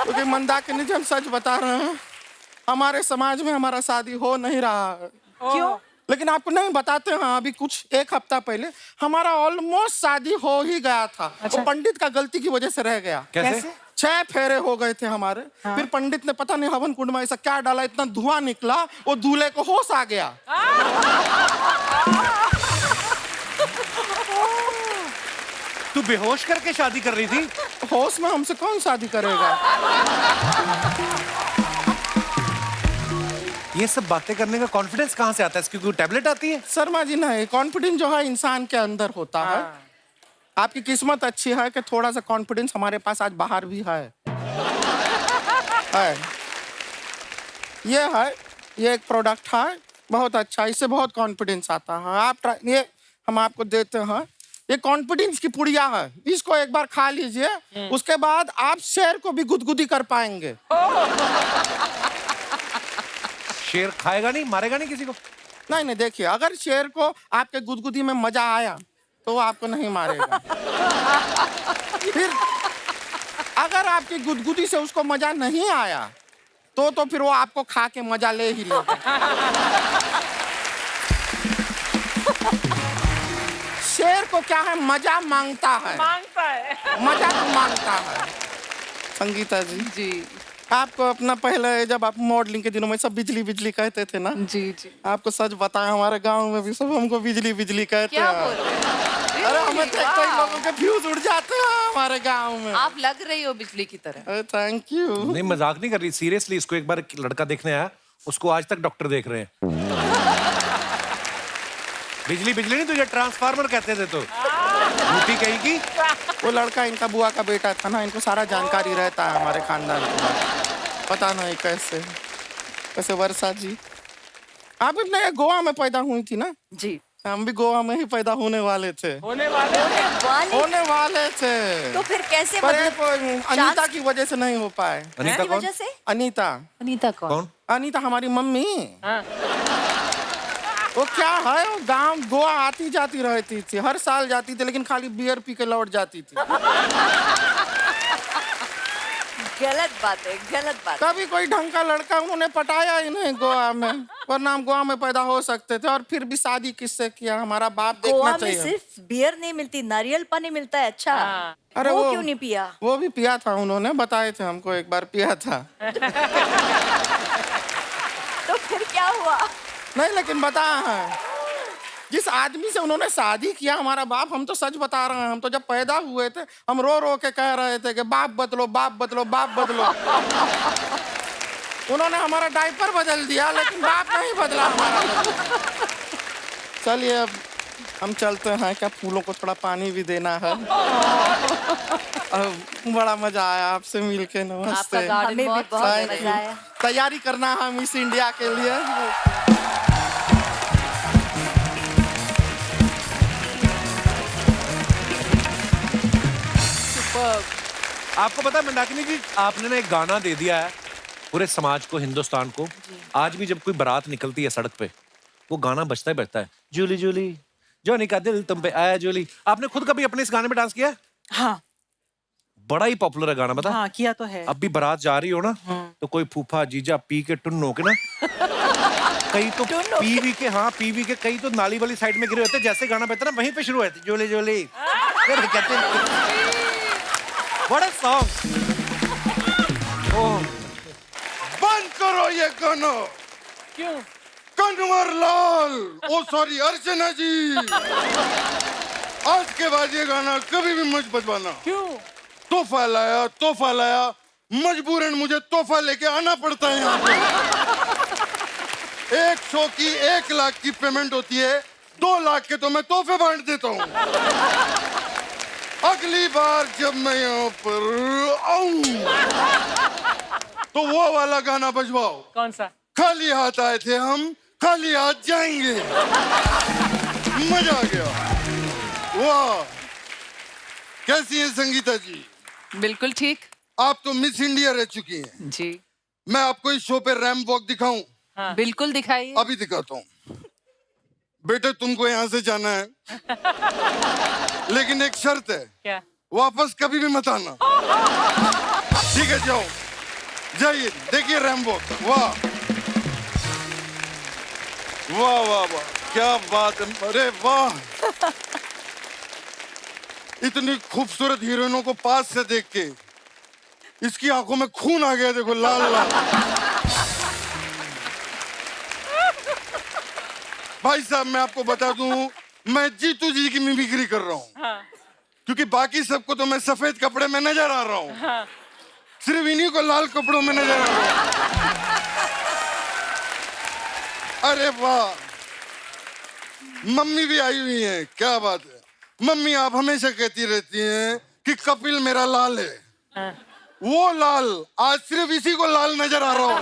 क्योंकि मंदाकिनी जी हम सच बता रहे हैं, हमारे समाज में हमारा शादी हो नहीं रहा है। क्यों? लेकिन आपको नहीं बताते हैं, अभी कुछ 1 हफ्ता पहले हमारा ऑलमोस्ट शादी हो ही गया था। अच्छा। वो पंडित का गलती की वजह से रह गया। कैसे? 6 फेरे हो गए थे हमारे। हाँ। फिर पंडित ने पता नहीं हवन कुंड में ऐसा क्या डाला, इतना धुआं निकला, वो दूल्हे को होश आ गया। तू बेहोश करके शादी कर रही थी? होश में हमसे कौन शादी करेगा? ये सब बातें करने का कॉन्फिडेंस कहाँ से आता है? इसकी कोई टैबलेट आती है? शर्मा जी नहीं, कॉन्फिडेंस जो है इंसान के अंदर होता है। आपकी किस्मत अच्छी है कि थोड़ा सा कॉन्फिडेंस हमारे पास आज बाहर भी है। ये एक प्रोडक्ट है, बहुत अच्छा, इससे बहुत कॉन्फिडेंस आता है। आप ये हम आपको देते हैं, ये कॉन्फिडेंस की पुड़िया है, इसको एक बार खा लीजिए, उसके बाद आप शेर को भी गुदगुदी कर पाएंगे। शेर खाएगा नहीं, मारेगा नहीं किसी को? नहीं नहीं, देखिए अगर शेर को आपके गुदगुदी में मजा आया तो वो आपको नहीं मारेगा। फिर अगर आपकी गुदगुदी से उसको मजा नहीं आया तो फिर वो आपको खा के मजा ले ही लेगा। शेर को क्या है, मजा मांगता है, मजा तो मांगता है। संगीता जी, जी आपको अपना पहले जब आप मॉडलिंग के दिनों में सब बिजली बिजली कहते थे ना, जी जी, आपको सच बताएं हमारे गांव में भी सब हमको बिजली बिजली कहते क्या हैं। बोल रहे हैं? अरे हमें तो कई लोगों के फ्यूज उड़ जाते हैं हमारे गांव में। आप लग रही हो बिजली की तरह। Thank you. नहीं, मजाक नहीं कर रही, सीरियसली। इसको एक बार लड़का देखने आया, उसको आज तक डॉक्टर देख रहे हैं। बिजली बिजली नहीं, तुझे ट्रांसफार्मर कहते थे तो। यूपी कहीं की। वो लड़का इनका बुआ का बेटा था ना, इनको सारा जानकारी रहता है हमारे खानदान के बारे में। पता नहीं कैसे कैसे। वर्षा जी, आप भी अपने गोवा में पैदा हुई थी ना? जी। हम भी गोवा में ही पैदा होने वाले थे। वाले होने वाले थे। तो फिर कैसे पर मतलब एक अनीता की वजह से नहीं हो पाए। अनीता की कौन? वजह से? अनीता अनीता कौन? अनीता हमारी मम्मी। वो क्या है, वो गांव गोवा आती जाती रहती थी, हर साल जाती थी, लेकिन खाली बियर पी के लौट जाती थी। गलत बात है, गलत बात। कभी कोई ढंग का लड़का उन्होंने पटाया ही नहीं गोवा में, वरना हम गोवा में पैदा हो सकते थे। और फिर भी शादी किससे किया, हमारा बाप देखना गोवा में चाहिए। सिर्फ बियर नहीं मिलती, नारियल पानी मिलता है। अच्छा, अरे वो क्यों नहीं पिया? वो भी पिया था, उन्होंने बताए थे हमको, एक बार पिया था। तो फिर क्या हुआ? नहीं, लेकिन बता है जिस आदमी से उन्होंने शादी किया हमारा बाप, हम तो सच बता रहे हैं, हम तो जब पैदा हुए थे हम रो रो के कह रहे थे कि बाप बदलो, बाप बदलो, बाप बदलो। उन्होंने हमारा डायपर बदल दिया, लेकिन बाप नहीं बदला हमारा। चलिए अब हम चलते हैं, क्या फूलों को थोड़ा पानी भी देना है। बड़ा मजा आया आपसे मिलके, नमस्ते। हमें भी बहुत Thank मजा you। आया। तैयारी करना है मिस इंडिया के लिए। आपको पता है मंदाकिनी जी, आपने ना एक गाना दे दिया है पूरे समाज को, हिंदुस्तान को। आज भी जब कोई बारात निकलती है सड़क पे, वो गाना बजता ही बजता है, जूली जूली जॉनी का दिल तुम पे आया जूली। आपने खुद कभी अपने इस गाने में डांस किया? हाँ बड़ा ही पॉपुलर है गाना, बता। हाँ, किया तो है। अब भी बारात जा रही हो ना, तो कोई फूफा जीजा पी के टुन्न के ना, कई तो पीवी के, हाँ पीवी के, कई तो नाली वाली साइड में गिरे होते, जैसे गाना बजता ना वहीं पे शुरू होते, जोली जोली। फिर कहते बड़ा सॉन्ग। बंद करो ये गाना। क्यों? कन्वर लाल, ओ सॉरी अर्चना जी, आज के बाद ये गाना कभी भी मत बजवाना। क्यों? तोहफा लाया, मजबूरन मुझे तोहफा लेके आना पड़ता है यहाँ पे। एक शो की 1 लाख की पेमेंट होती है, 2 लाख के तो मैं तोहफे बांट देता हूँ। अगली बार जब मैं यहाँ पर आऊं तो वो वाला गाना बजवाओ। कौन सा? खाली हाथ आए थे हम, खाली हाथ जाएंगे। मजा आ गया। वाह, कैसी है संगीता जी? बिल्कुल ठीक। आप तो मिस इंडिया रह चुकी हैं। जी। मैं आपको इस शो पे रैंप वॉक दिखाऊं? हाँ। बिल्कुल दिखाइए। अभी दिखाता हूँ। बेटे तुमको यहाँ से जाना है, लेकिन एक शर्त है। क्या? वापस कभी भी मत आना। ठीक है, जाओ, जाइए, देखिए रैंप वॉक। वाह वाह वाह वाह, क्या बात है, अरे वाह। इतनी खूबसूरत हीरोइनों को पास से देख के इसकी आंखों में खून आ गया, देखो लाल लाल। भाई साहब मैं आपको बता दूं, मैं जीतू जी की मिमिक्री कर रहा हूँ। हाँ। क्योंकि बाकी सबको तो मैं सफेद कपड़े में नजर आ रहा हूँ। हाँ। सिर्फ इन्हीं को लाल कपड़ों में नजर आ रहा हूँ। अरे वाह, मम्मी भी आई हुई है, क्या बात है। मम्मी आप हमेशा कहती रहती हैं कि कपिल मेरा लाल है। हाँ। वो लाल आज सिर्फ इसी को लाल नजर आ रहा हूँ।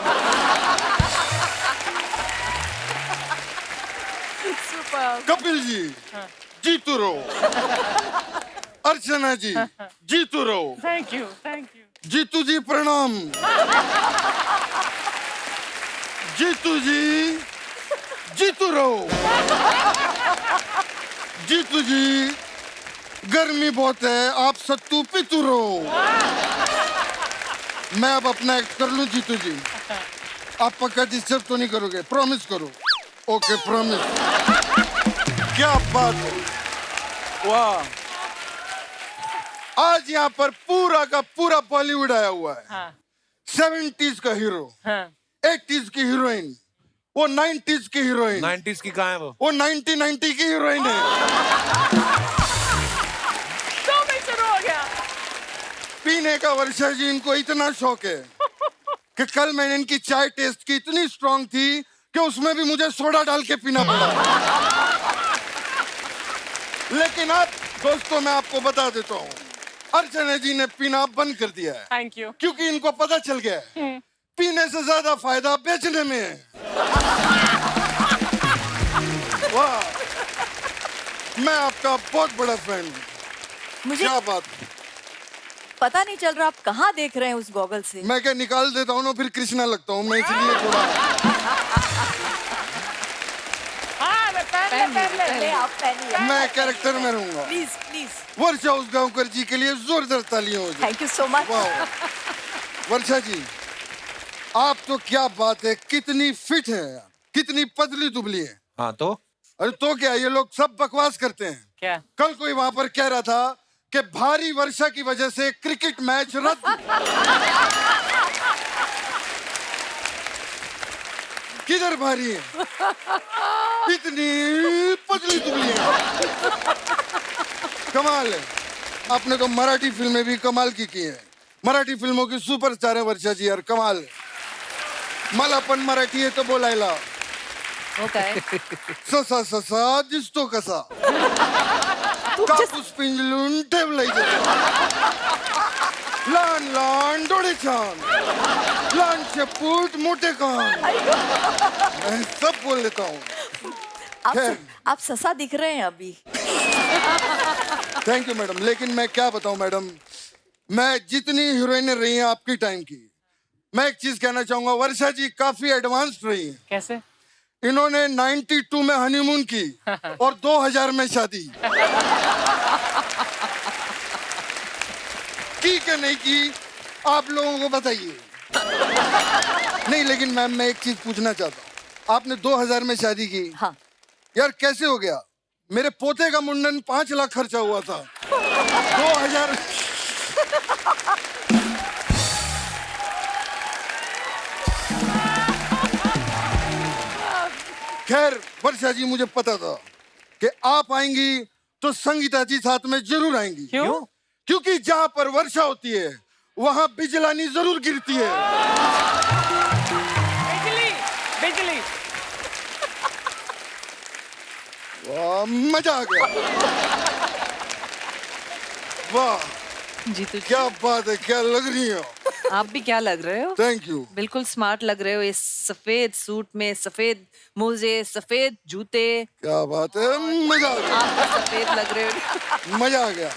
कपिल जी जीतू रहो, अर्चना जी जीतू रहो। Thank you, thank you. Jeetu ji प्रणाम। जीतू जी जीतू रहो। जीतू जी गर्मी बहुत है, आप सत्तू पीतू रहो। मैं अब अपना एक्ट कर लूं जीतू जी? आप पक्का डिस्टर्ब तो नहीं करोगे? प्रॉमिस करो। Okay promise. क्या बात है, वाह। आज यहाँ पर पूरा का पूरा बॉलीवुड आया हुआ है। हाँ। 70s का हीरो, हाँ। 80s की हीरोइन, वो 90s की हीरोइन, 90s की कहाँ है वो 90 की हीरोइन है। तो मैं शुरू हो गया। पीने का वर्षा जी इनको इतना शौक है कि कल मैंने इनकी चाय टेस्ट की, इतनी स्ट्रांग थी कि उसमें भी मुझे सोडा डाल के पीना पड़ा। लेकिन अब दोस्तों मैं आपको बता देता हूँ, अर्चना जी ने पीना बंद कर दिया है। Thank you. क्योंकि इनको पता चल गया है पीने से ज्यादा फायदा बेचने में है। वाह, मैं आपका बहुत बड़ा फैन हूँ। मुझे क्या बात, पता नहीं चल रहा आप कहाँ देख रहे हैं उस गॉगल से। मैं क्या निकाल देता हूँ ना, फिर कृष्णा लगता हूँ मैं, इसलिए थोड़ा। हाँ पहले आप पहनिए। मैं कैरेक्टर में रहूंगा। Please please. वर्षा उसगांवकर जी के लिए जोरदार तालियां हो जाए। Thank you so much. वाह, वर्षा जी आप तो क्या बात है, कितनी फिट है, कितनी पतली दुबली है। हाँ तो अरे तो क्या, ये लोग सब बकवास करते हैं। क्या? कल कोई वहां पर कह रहा था कि भारी वर्षा की वजह से क्रिकेट मैच रद्द। किधर भारी है, इतनी पतली दुबली है। कमाल है, आपने तो मराठी फिल्में भी कमाल की है। मराठी फिल्मों की सुपरस्टार है वर्षा जी यार, कमाल है। मला पण मराठी आहे तर बोलायला वो काय ससा ससा दिसतो कसा, कापूस पिंजलून ठेवलाय लहान लहान डोळे छान, लहान शेपूट मोठे कान, मैं सब बोल लेता हूँ। आप ससा दिख रहे हैं अभी। थैंक यू मैडम, लेकिन मैं क्या बताऊं मैडम, मैं जितनी हीरोइनें रही हैं आपकी टाइम की, मैं एक चीज कहना चाहूंगा, वर्षा जी काफी एडवांस्ड रही हैं। कैसे? इन्होंने 92 में हनीमून की और 2000 में शादी की क्या नहीं की, आप लोगों को बताइए। नहीं लेकिन मैम मैं एक चीज पूछना चाहता हूँ, आपने 2000 में शादी की। हाँ। यार कैसे हो गया, मेरे पोते का मुंडन 5 लाख खर्चा हुआ था, 2000। खैर वर्षा जी मुझे पता था कि आप आएंगी तो संगीता जी साथ में जरूर आएंगी। क्यों? क्योंकि जहाँ पर वर्षा होती है वहाँ बिजलानी जरूर गिरती है। बिजली बिजली। वाह मजा आ गया, वाह जीतू जी, क्या बात है, क्या लग रही हो आप भी क्या लग रहे हो? Thank you. बिल्कुल स्मार्ट लग रहे हो इस सफेद सूट में, सफेद मोजे, सफेद जूते। क्या बात है, मजा आ गया, आप भी सफेद लग रहे हो। मजा आ गया।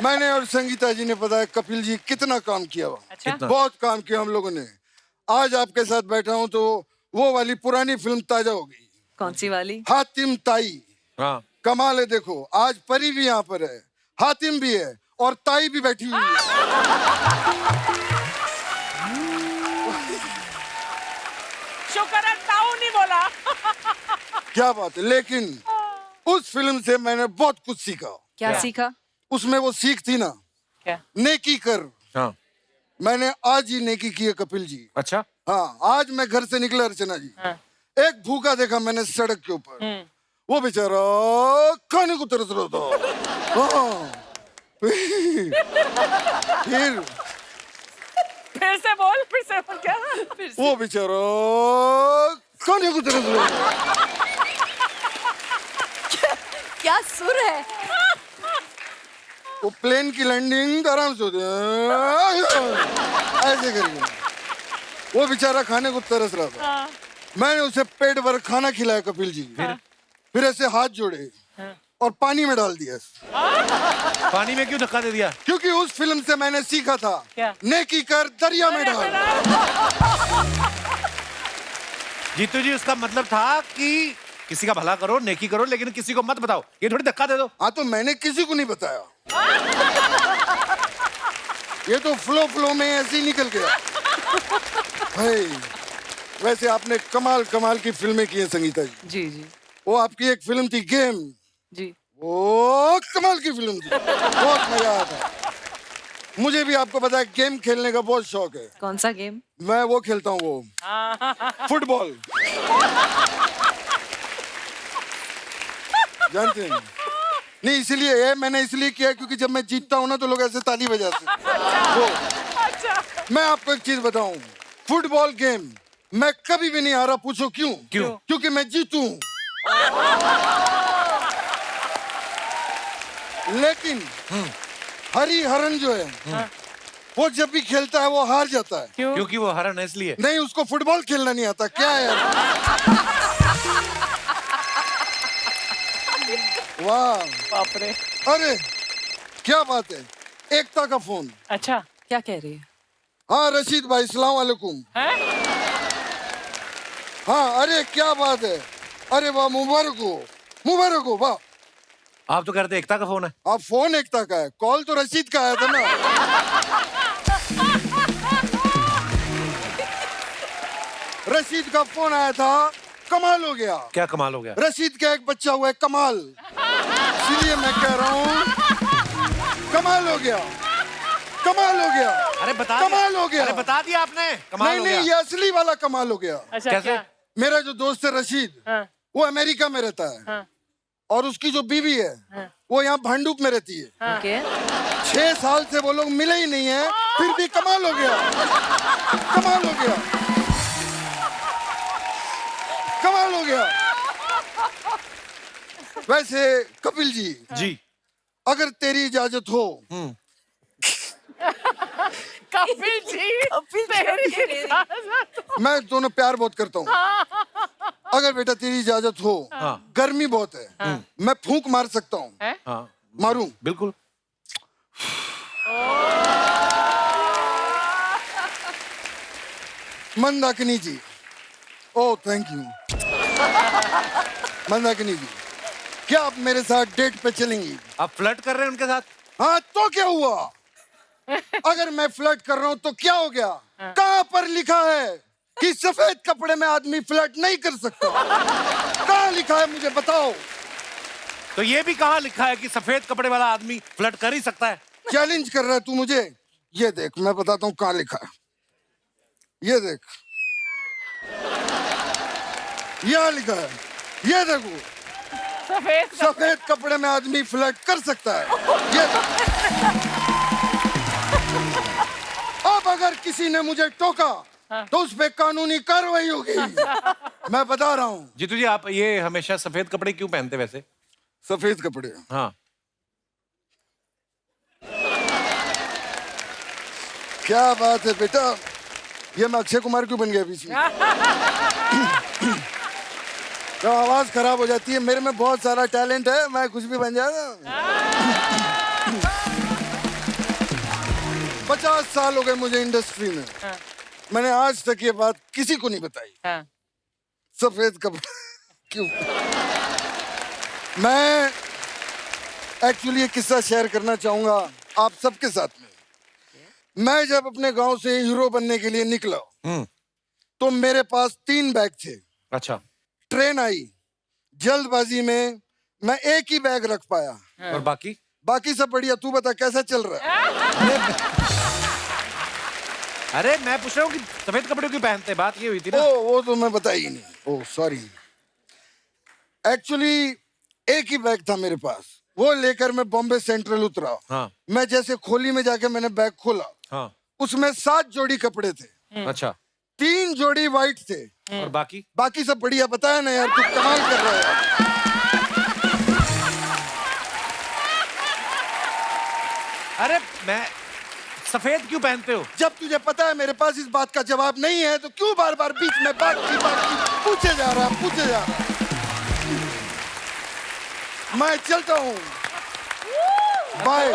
मैंने और संगीता जी ने पता है कपिल जी कितना काम किया हुआ। अच्छा? बहुत काम किया हम लोगों ने। आज आपके साथ बैठा हूँ तो वो वाली पुरानी फिल्म ताजा हो गई। कौन सी वाली? हातिम ताई। हाँ कमाल है, देखो आज परी भी यहाँ पर है, हातिम भी है और ताई भी बैठी हुई है। शुक्र है ताऊ नहीं बोला। क्या बात है, लेकिन उस फिल्म से मैंने बहुत कुछ सीखा। क्या सीखा? उसमें वो सीख थी ना, क्या? नेकी कर। हाँ मैंने आज ही नेकी की है कपिल जी। अच्छा हाँ, आज मैं घर से निकला अर्चना जी, हाँ। एक भूखा देखा मैंने सड़क के ऊपर, वो बेचारा खाने को तरस रहा था। हाँ। फिर से बोल क्या? वो बेचारा खाने को तरस रहा था। क्या सुर है? वो प्लेन की लैंडिंग आराम से होती है ऐसे करके, वो बेचारा खाने को तरस रहा था। मैंने उसे पेट भर खाना खिलाया कपिल जी, फिर ऐसे हाथ जोड़े और पानी में डाल दिया। पानी में क्यों धक्का दे दिया? क्योंकि उस फिल्म से मैंने सीखा था, क्या? नेकी कर दरिया में डाल। जीतू जी उसका मतलब था कि किसी का भला करो, नेकी करो, लेकिन किसी को मत बताओ, ये थोड़ी धक्का दे दो। हाँ तो मैंने किसी को नहीं बताया, ये तो फ्लो में ऐसे ही निकल गया। भाई वैसे आपने कमाल कमाल की फिल्में की हैं संगीता जी। जी जी वो आपकी एक फिल्म थी गेम, जी। वो कमाल की फिल्म थी, बहुत मजा आया था। मुझे भी आपको पता है गेम खेलने का बहुत शौक है। कौन सा गेम? मैं वो खेलता हूँ, वो फुटबॉल, जानते हैं? नहीं इसलिए ये मैंने इसलिए किया क्योंकि जब मैं जीतता हूँ ना तो लोग ऐसे ताली बजाते हैं। वो मैं आपको एक चीज बताऊं, फुटबॉल गेम मैं कभी भी नहीं हारा। पूछो क्यों? क्यों? क्योंकि मैं जीतू हूं। लेकिन हरी हरन जो है वो जब भी खेलता है वो हार जाता है। क्योंकि वो हरन है इसलिए। नहीं, उसको फुटबॉल खेलना नहीं आता। क्या है यार? वाह, बाप रे। अरे क्या बात है, एकता का फोन। अच्छा, क्या कह रही है? हाँ रशीद भाई, सलाम वालेकुम। हाँ, अरे क्या बात है, अरे वाह, मुबारक हो, वाह। आप तो कहते एकता का फोन है। आप फोन एकता का है, कॉल तो रशीद का आया था ना। रशीद का फोन आया था, कमाल हो गया। क्या कमाल हो गया? रशीद का एक बच्चा हुआ है कमाल, इसलिए मैं कह रहा हूँ कमाल हो गया, कमाल हो गया। अरे बता कमाल हो गया। अरे बता दिया आपने, कमाल नहीं हो नहीं, गया। ये असली वाला कमाल हो गया। अच्छा कैसे? क्या? मेरा जो दोस्त है रशीद, वो अमेरिका में रहता है, हाँ। और उसकी जो बीवी है वो यहाँ भांडुप में रहती है। ओके। 6 साल से वो लोग मिले ही नहीं है, फिर भी कमाल हो गया, कमाल हो गया, कमाल हो गया। वैसे कपिल जी, अगर तेरी इजाजत हो, कपिल जी, तेरी इजाजत हो। मैं दोनों प्यार बहुत करता हूँ, अगर बेटा तेरी इजाजत हो, गर्मी बहुत है, मैं फूंक मार सकता हूँ। हाँ मारूं? बिल्कुल। मंदाकिनी जी, ओह थैंक यू। मंदाकिनी जी, क्या आप मेरे साथ डेट पे चलेंगी? आप फ्लर्ट कर रहे हैं उनके साथ? हाँ तो क्या हुआ, अगर मैं फ्लर्ट कर रहा हूं तो क्या हो गया? कहां पर लिखा है कि सफेद कपड़े में आदमी फ्लर्ट नहीं कर सकता? कहां लिखा है, मुझे बताओ। तो ये भी कहाँ लिखा है कि सफेद कपड़े वाला आदमी फ्लर्ट कर ही सकता है? चैलेंज कर रहा है तू मुझे? ये देख, मैं बताता हूँ कहां लिखा है, ये देख, यहाँ लिखा है, ये देखो, सफेद कपड़े में आदमी फ्लर्ट कर सकता है। ये अब अगर किसी ने मुझे टोका तो उस पे कानूनी कार्रवाई होगी, मैं बता रहा हूँ। जीतू जी, आप ये हमेशा सफेद कपड़े क्यों पहनते वैसे? सफेद कपड़े, हाँ। क्या बात है बेटा, ये मैं अक्षय कुमार क्यों बन गया बीच में? तो आवाज खराब हो जाती है, मेरे में बहुत सारा टैलेंट है, मैं कुछ भी बन जाऊंगा। 50 साल हो गए मुझे इंडस्ट्री में, मैंने आज तक ये बात किसी को नहीं बताई। सफेद कपड़े क्यों? मैं एक्चुअली एक किस्सा शेयर करना चाहूंगा आप सबके साथ में। मैं जब अपने गांव से हीरो बनने के लिए निकला तो मेरे पास 3 बैग थे। अच्छा। ट्रेन आई, जल्दबाजी में मैं एक ही बैग रख पाया, और बाकी? बाकी सब बढ़िया। तू बता कैसा चल रहा है? अरे मैं पूछ रहा हूँ कि सफेद कपड़े क्यों पहनते हैं, बात ये हुई थी ना। वो तो मैं बताई ही नहीं। ओह सॉरी, एक्चुअली एक ही बैग था मेरे पास, वो लेकर मैं बॉम्बे सेंट्रल उतरा। हाँ। मैं जैसे खोली में जाके मैंने बैग खोला, हाँ। उसमें 7 जोड़ी कपड़े थे। अच्छा। 3 जोड़ी वाइट थे, और बाकी? बाकी सब बढ़िया। बताया ना यार, तू कमाल कर रहा है। अरे मैं सफेद क्यों पहनते हो? जब तुझे पता है मेरे पास इस बात का जवाब नहीं है तो क्यों बार बार बीच में बात की पूछे जा रहा है? मैं चलता हूँ, बाय।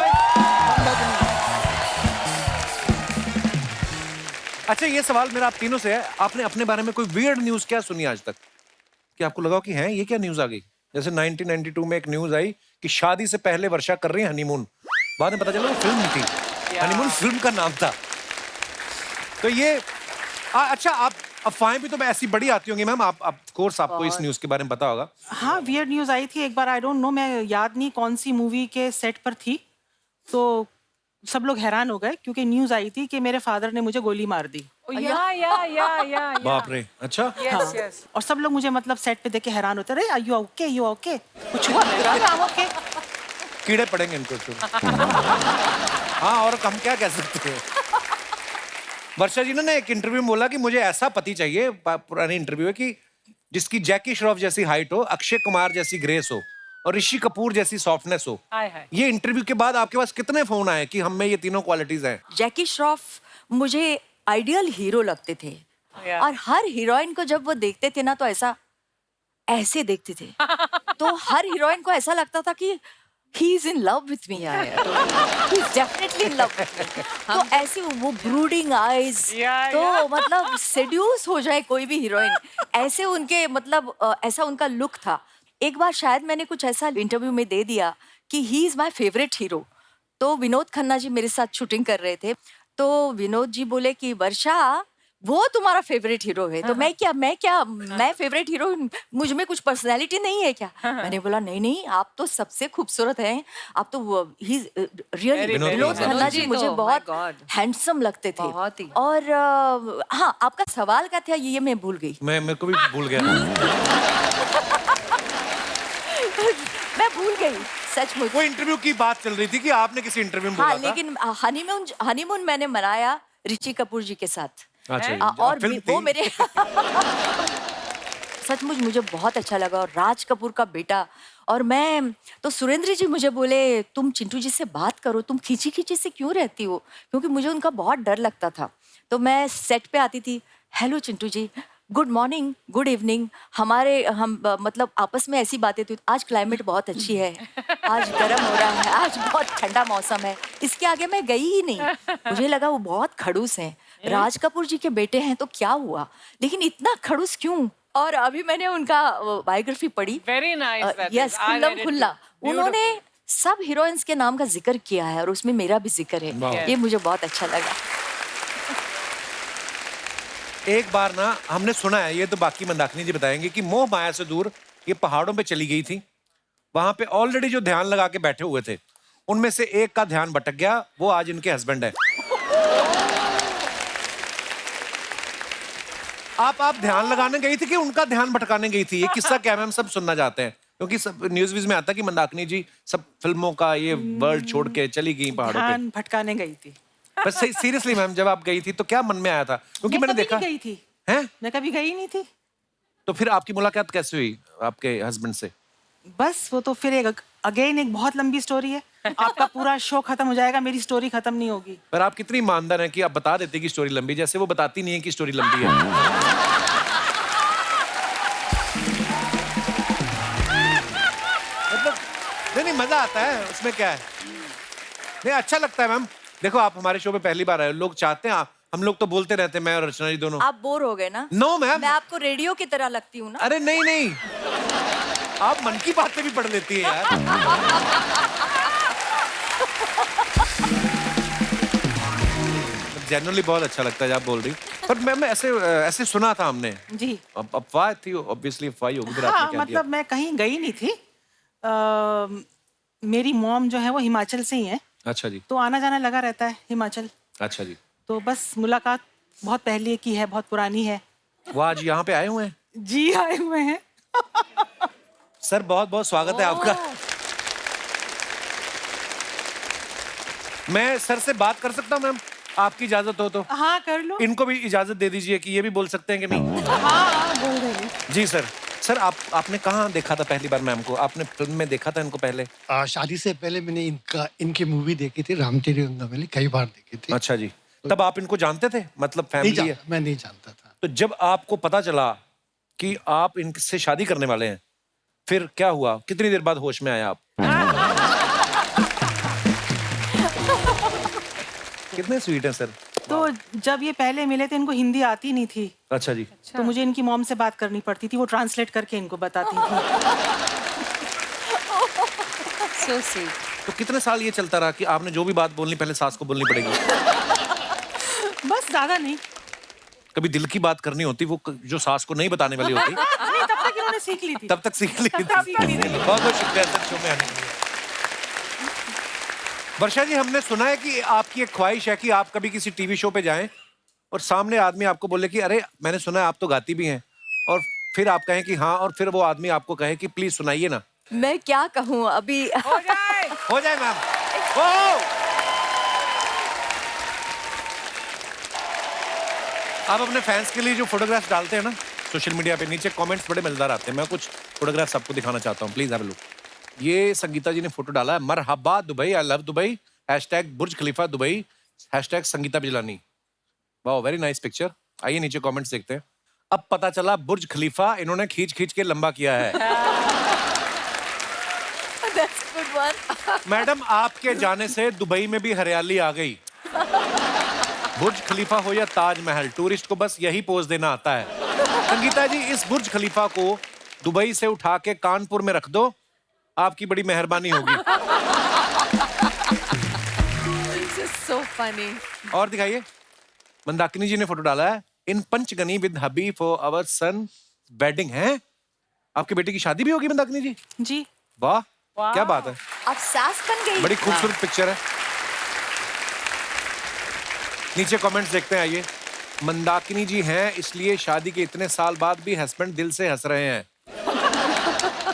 अच्छा, ये सवाल मेरा आप तीनों से है, आपने अपने बारे में कोई वियर्ड न्यूज क्या सुनी आज तक कि आपको लगा कि है ये क्या न्यूज आ गई? जैसे 1992 में एक न्यूज आई कि शादी से पहले वर्षा कर रही है हनीमून, बाद में पता चला वो फिल्म थी, हनीमून फिल्म का नाम था। तो ये अच्छा, आप अफवाहें भी तो ऐसी बड़ी आती होंगी मैम, आप ऑफ कोर्स आपको इस न्यूज के बारे में पता होगा। हाँ, वियर्ड न्यूज आई थी एक बार, आई डोंट नो, मैं याद नहीं कौन सी मूवी के सेट पर थी, तो सब लोग हैरान हो गए क्योंकि न्यूज आई थी कि मेरे फादर ने मुझे गोली मार दी। या बाप रे। अच्छा। हाँ। और सब लोग मुझे मतलब सेट पे देख के हैरान होते रहे, यू ओके, यू ओके, कुछ हुआ? ओके, कीड़े पड़ेंगे इनको तो। हाँ, और हम क्या कह सकते हैं। वर्षा जी ने एक इंटरव्यू में बोला कि मुझे ऐसा पति चाहिए, पुरानी इंटरव्यू है, कि जिसकी जैकी श्रॉफ जैसी हाइट हो, अक्षय कुमार जैसी ग्रेस हो और ऋषि कपूर जैसी सॉफ्टनेस हो। हाय हाय। ये इंटरव्यू के बाद आपके पास कितने फोन आए कि हम में ये तीनों क्वालिटीज हैं? जैकी श्रॉफ मुझे आइडियल हीरो लगते थे और हर हीरोइन को जब वो देखते थे ना तो ऐसे देखते थे तो हर हीरोइन को ऐसा लगता था कि he is in love with me यार, he is definitely in love with me। तो ऐसे वो brooding eyes, तो मतलब seduce हो जाए कोई भी हीरोइन, ऐसे उनके मतलब ऐसा उनका लुक था। एक बार शायद मैंने कुछ ऐसा इंटरव्यू में दे दिया कि he is my favourite hero, तो विनोद खन्ना जी मेरे साथ शूटिंग कर रहे थे, तो विनोद जी बोले कि वर्षा वो तुम्हारा फेवरेट हीरो है, तो मैं फेवरेट हीरो, मुझ में कुछ पर्सनालिटी नहीं है क्या? मैंने बोला नहीं, आप तो सबसे खूबसूरत हैं, आप तो ही रियली विनोद खन्ना जी मुझे बहुत हैंडसम लगते थे। और हाँ, आपका सवाल क्या था ये मैं भूल गई। मेरे को भी भूल गया। मैं भूल गई सचमुच। वो इंटरव्यू की बात चल रही थी कि आपने किसी इंटरव्यू में बोला हाँ, लेकिन हनीमून मैंने मनाया ऋषि कपूर जी के साथ। अच्छा, और वो मेरे सचमुच मुझे बहुत अच्छा लगा। और राज कपूर का बेटा, और मैं तो सुरेंद्र जी मुझे बोले तुम चिंटू जी से बात करो, तुम खींची खींची से क्यों रहती हो, क्योंकि मुझे उनका बहुत डर लगता था। तो मैं सेट पे आती थी, हेलो चिंटू जी, गुड मॉर्निंग, गुड इवनिंग, हम मतलब आपस में ऐसी बातें थी। आज क्लाइमेट बहुत अच्छी है, आज गर्म हो रहा है, आज बहुत ठंडा मौसम है। इसके आगे मैं गई ही नहीं, मुझे लगा वो बहुत खड़ूस हैं, राज कपूर जी के बेटे हैं तो क्या हुआ, लेकिन इतना खड़ूस क्यों? और अभी मैंने उनका बायोग्राफी पढ़ी, वेरी नाइस, यस, खुल्लम खुल्ला, उन्होंने सब हीरोइंस के नाम का जिक्र किया है और उसमें मेरा भी जिक्र है, ये मुझे बहुत अच्छा लगा। एक बार ना हमने सुना है, ये तो बाकी मंदाकिनी जी बताएंगे, कि मोह माया से दूर ये पहाड़ों पे चली गई थी, वहां पे ऑलरेडी जो ध्यान लगा के बैठे हुए थे उनमें से एक का ध्यान भटक गया, वो आज इनके हस्बैंड है। आप ध्यान लगाने गई थी कि उनका ध्यान भटकाने गई थी? ये किस्सा क्या है, हम सब सुनना चाहते हैं, क्योंकि सब न्यूज़ में आता है कि मंदाकिनी जी सब फिल्मों का ये वर्ल्ड छोड़ के चली गई पहाड़ों पे। ध्यान भटकाने गई थी। बस सीरियसली मैम, जब आप गई थी तो क्या मन में आया था? क्योंकि मैंने देखा गई थी, हैं? मैं कभी गई नहीं थी। तो फिर आपकी मुलाकात कैसे हुई आपके हस्बैंड से? बस वो तो फिर एक बहुत लंबी स्टोरी है, आपका पूरा शो खत्म हो जाएगा, मेरी स्टोरी खत्म नहीं होगी। पर आप कितनी ईमानदार हैं कि आप बता देते कि स्टोरी लंबी, जैसे वो बताती नहीं है कि स्टोरी लंबी है। मतलब नहीं, मजा आता है उसमें, क्या है, नहीं अच्छा लगता है मैम। देखो आप हमारे शो पे पहली बार आए, लोग चाहते हैं, हम लोग तो बोलते रहते हैं, मैं और रचना जी दोनों। आप बोर हो गए ना? नो मैम, मैं आपको रेडियो की तरह लगती हूँ ना? अरे नहीं, आप मन की बातें भी पढ़ लेती है यार। जनरली बहुत अच्छा लगता है जब आप बोल रही, पर मैम ऐसे सुना था हमने जी। अब अफवाह थी, ऑब्वियसली अफवाह होगी, फिर हाँ, आपने क्या मतलब मैं कहीं गई नहीं थी। मेरी मॉम जो है वो हिमाचल से ही है। अच्छा जी। तो आना जाना लगा रहता है हिमाचल। अच्छा जी। तो बस मुलाकात बहुत पहले की है, बहुत पुरानी है। वो आज यहाँ पे आए हुए हैं? जी आए हुए हैं। सर बहुत बहुत स्वागत है आपका। मैं सर से बात कर सकता हूँ मैम, आपकी इजाजत हो तो? हाँ कर लो। इनको भी इजाजत दे दीजिए कि ये भी बोल सकते हैं कि नहीं? हाँ बोल रही। जी सर। सर आपने कहाँ देखा था पहली बार मैम को? आपने फिल्म में देखा था इनको पहले? शादी से पहले मैंने इनकी मूवी देखी थी, राम तेरी रंगमली, कई बार देखी थी। अच्छा जी। तब आप इनको जानते थे, मतलब फैमिली है? मैं नहीं जानता था। तो जब आपको पता चला कि आप इनसे शादी करने वाले हैं, फिर क्या हुआ? कितनी देर बाद होश में आया आप? कितने स्वीट हैं सर। तो जब ये पहले मिले थे, इनको हिंदी आती नहीं थी। अच्छा जी। तो मुझे इनकी मॉम से बात करनी पड़ती थी, वो ट्रांसलेट करके इनको बताती थी। So sweet. तो कितने साल ये चलता रहा कि आपने जो भी बात बोलनी पहले सास को बोलनी पड़ेगी? बस ज्यादा नहीं। कभी दिल की बात करनी होती, वो जो सास को नहीं बताने वाली होती? नहीं, तब तक इन्होंने सीख ली थी। तब तक सीख ली थी। बहुत बहुत शुक्रिया सर शो में आने के लिए। वर्षा जी, हमने सुना है कि आपकी एक ख्वाहिश है कि आप कभी किसी टीवी शो पे जाएं और सामने आदमी आपको बोले कि अरे मैंने सुना है आप तो गाती भी हैं, और फिर आप कहें कि हाँ, और फिर वो आदमी आपको कहे कि प्लीज सुनाइए ना। मैं क्या कहूँ अभी। हो जाए मैम। आप अपने फैंस के लिए जो फोटोग्राफ्स डालते हैं ना सोशल मीडिया पे, नीचे कमेंट्स बड़े मजेदार आते हैं। मैं कुछ फोटोग्राफ्स आपको दिखाना चाहता हूँ, प्लीज हैव अ लुक। ये संगीता जी ने फोटो डाला है, मरहबा Dubai, I love Dubai, hashtag Burj Khalifa Dubai, hashtag Sangeeta Bijlani. वाह, वेरी नाइस पिक्चर। आइए नीचे कमेंट्स देखते हैं। अब पता चला बुर्ज खलीफा इन्होंने खींच खींच के लंबा किया है। That's a good one. Madam, आपके जाने से दुबई में भी हरियाली आ गई। बुर्ज खलीफा हो या ताजमहल, टूरिस्ट को बस यही पोज देना आता है। संगीता जी, इस बुर्ज खलीफा को दुबई से उठा के कानपुर में रख दो, आपकी बड़ी मेहरबानी होगी। This is so funny. और दिखाइए, मंदाकिनी जी ने फोटो डाला है, in Panchgani with hubby for our son wedding है। आपकी बेटी की शादी भी होगी मंदाकिनी जी? जी। वाह, क्या बात है, अब सास बन गई। बड़ी खूबसूरत पिक्चर है। नीचे कमेंट्स देखते हैं, आइए। मंदाकिनी जी हैं इसलिए शादी के इतने साल बाद भी हस्बैंड दिल से हंस रहे हैं।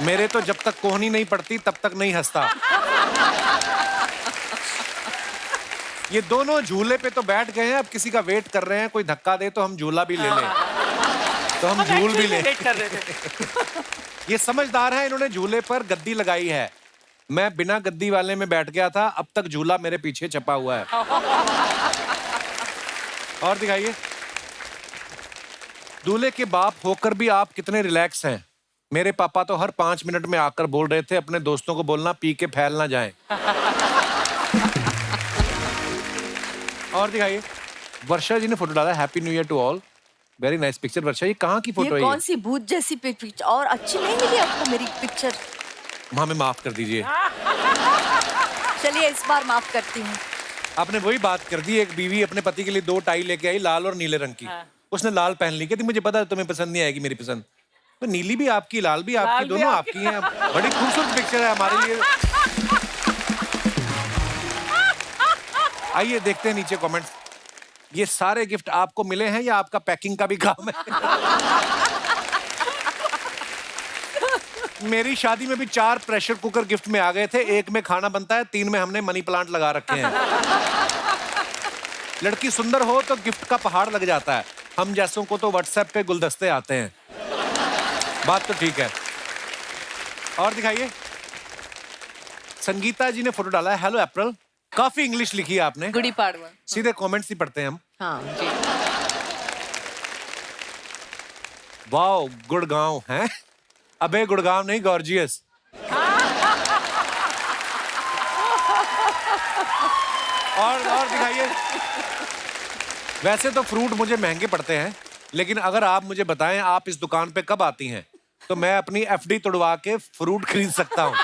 मेरे तो जब तक कोहनी नहीं पड़ती तब तक नहीं हंसता। ये दोनों झूले पे तो बैठ गए हैं, अब किसी का वेट कर रहे हैं, कोई धक्का दे तो हम झूला भी ले लें, तो हम झूल भी लें। वेट कर रहे थे। ये समझदार है, इन्होंने झूले पर गद्दी लगाई है। मैं बिना गद्दी वाले में बैठ गया था, अब तक झूला मेरे पीछे छपा हुआ है। और दिखाइए, दूल्हे के बाप होकर भी आप कितने रिलैक्स हैं। मेरे पापा तो हर 5 मिनट में आकर बोल रहे थे अपने दोस्तों को बोलना पी के फैल ना जाएं। और दिखाइए, वर्षा जी ने फोटो डाला, happy new year to all, very nice picture. Varsha, ये कहाँ की फोटो है? ये कौन सी भूत जैसी पिक्चर, और अच्छी नहीं मिली आपको मेरी पिक्चर? हमें माफ कर दीजिए। चलिए इस बार माफ करती हूँ। आपने वही बात कर दी, एक बीवी अपने पति के लिए 2 टाई लेके आई, लाल और नीले रंग की। उसने लाल पहन ली, कहती मुझे पता है तुम्हें पसंद नहीं आएगी मेरी पसंद। तो नीली भी आपकी, लाल भी आपकी, दोनों आपकी हैं। बड़ी खूबसूरत पिक्चर है हमारे लिए। आइए देखते हैं नीचे कमेंट्स। ये सारे गिफ्ट आपको मिले हैं या आपका पैकिंग का भी काम है? मेरी शादी में भी 4 प्रेशर कुकर गिफ्ट में आ गए थे, 1 में खाना बनता है, 3 में हमने मनी प्लांट लगा रखे हैं। लड़की सुंदर हो तो गिफ्ट का पहाड़ लग जाता है, हम जैसों को तो व्हाट्सएप पे गुलदस्ते आते हैं। बात तो ठीक है। और दिखाइए, संगीता जी ने फोटो डाला है, हेलो अप्रैल, काफी इंग्लिश लिखी है आपने। गुड़ी पाड़वा। सीधे कमेंट्स ही पढ़ते हैं हम। हाँ जी। वाओ, गुड़गांव है। अबे गुड़गांव नहीं, गॉर्जियस। और दिखाइए, वैसे तो फ्रूट मुझे महंगे पड़ते हैं, लेकिन अगर आप मुझे बताएं आप इस दुकान पे कब आती हैं, तो मैं अपनी एफडी तुड़वा के फ्रूट खरीद सकता हूँ।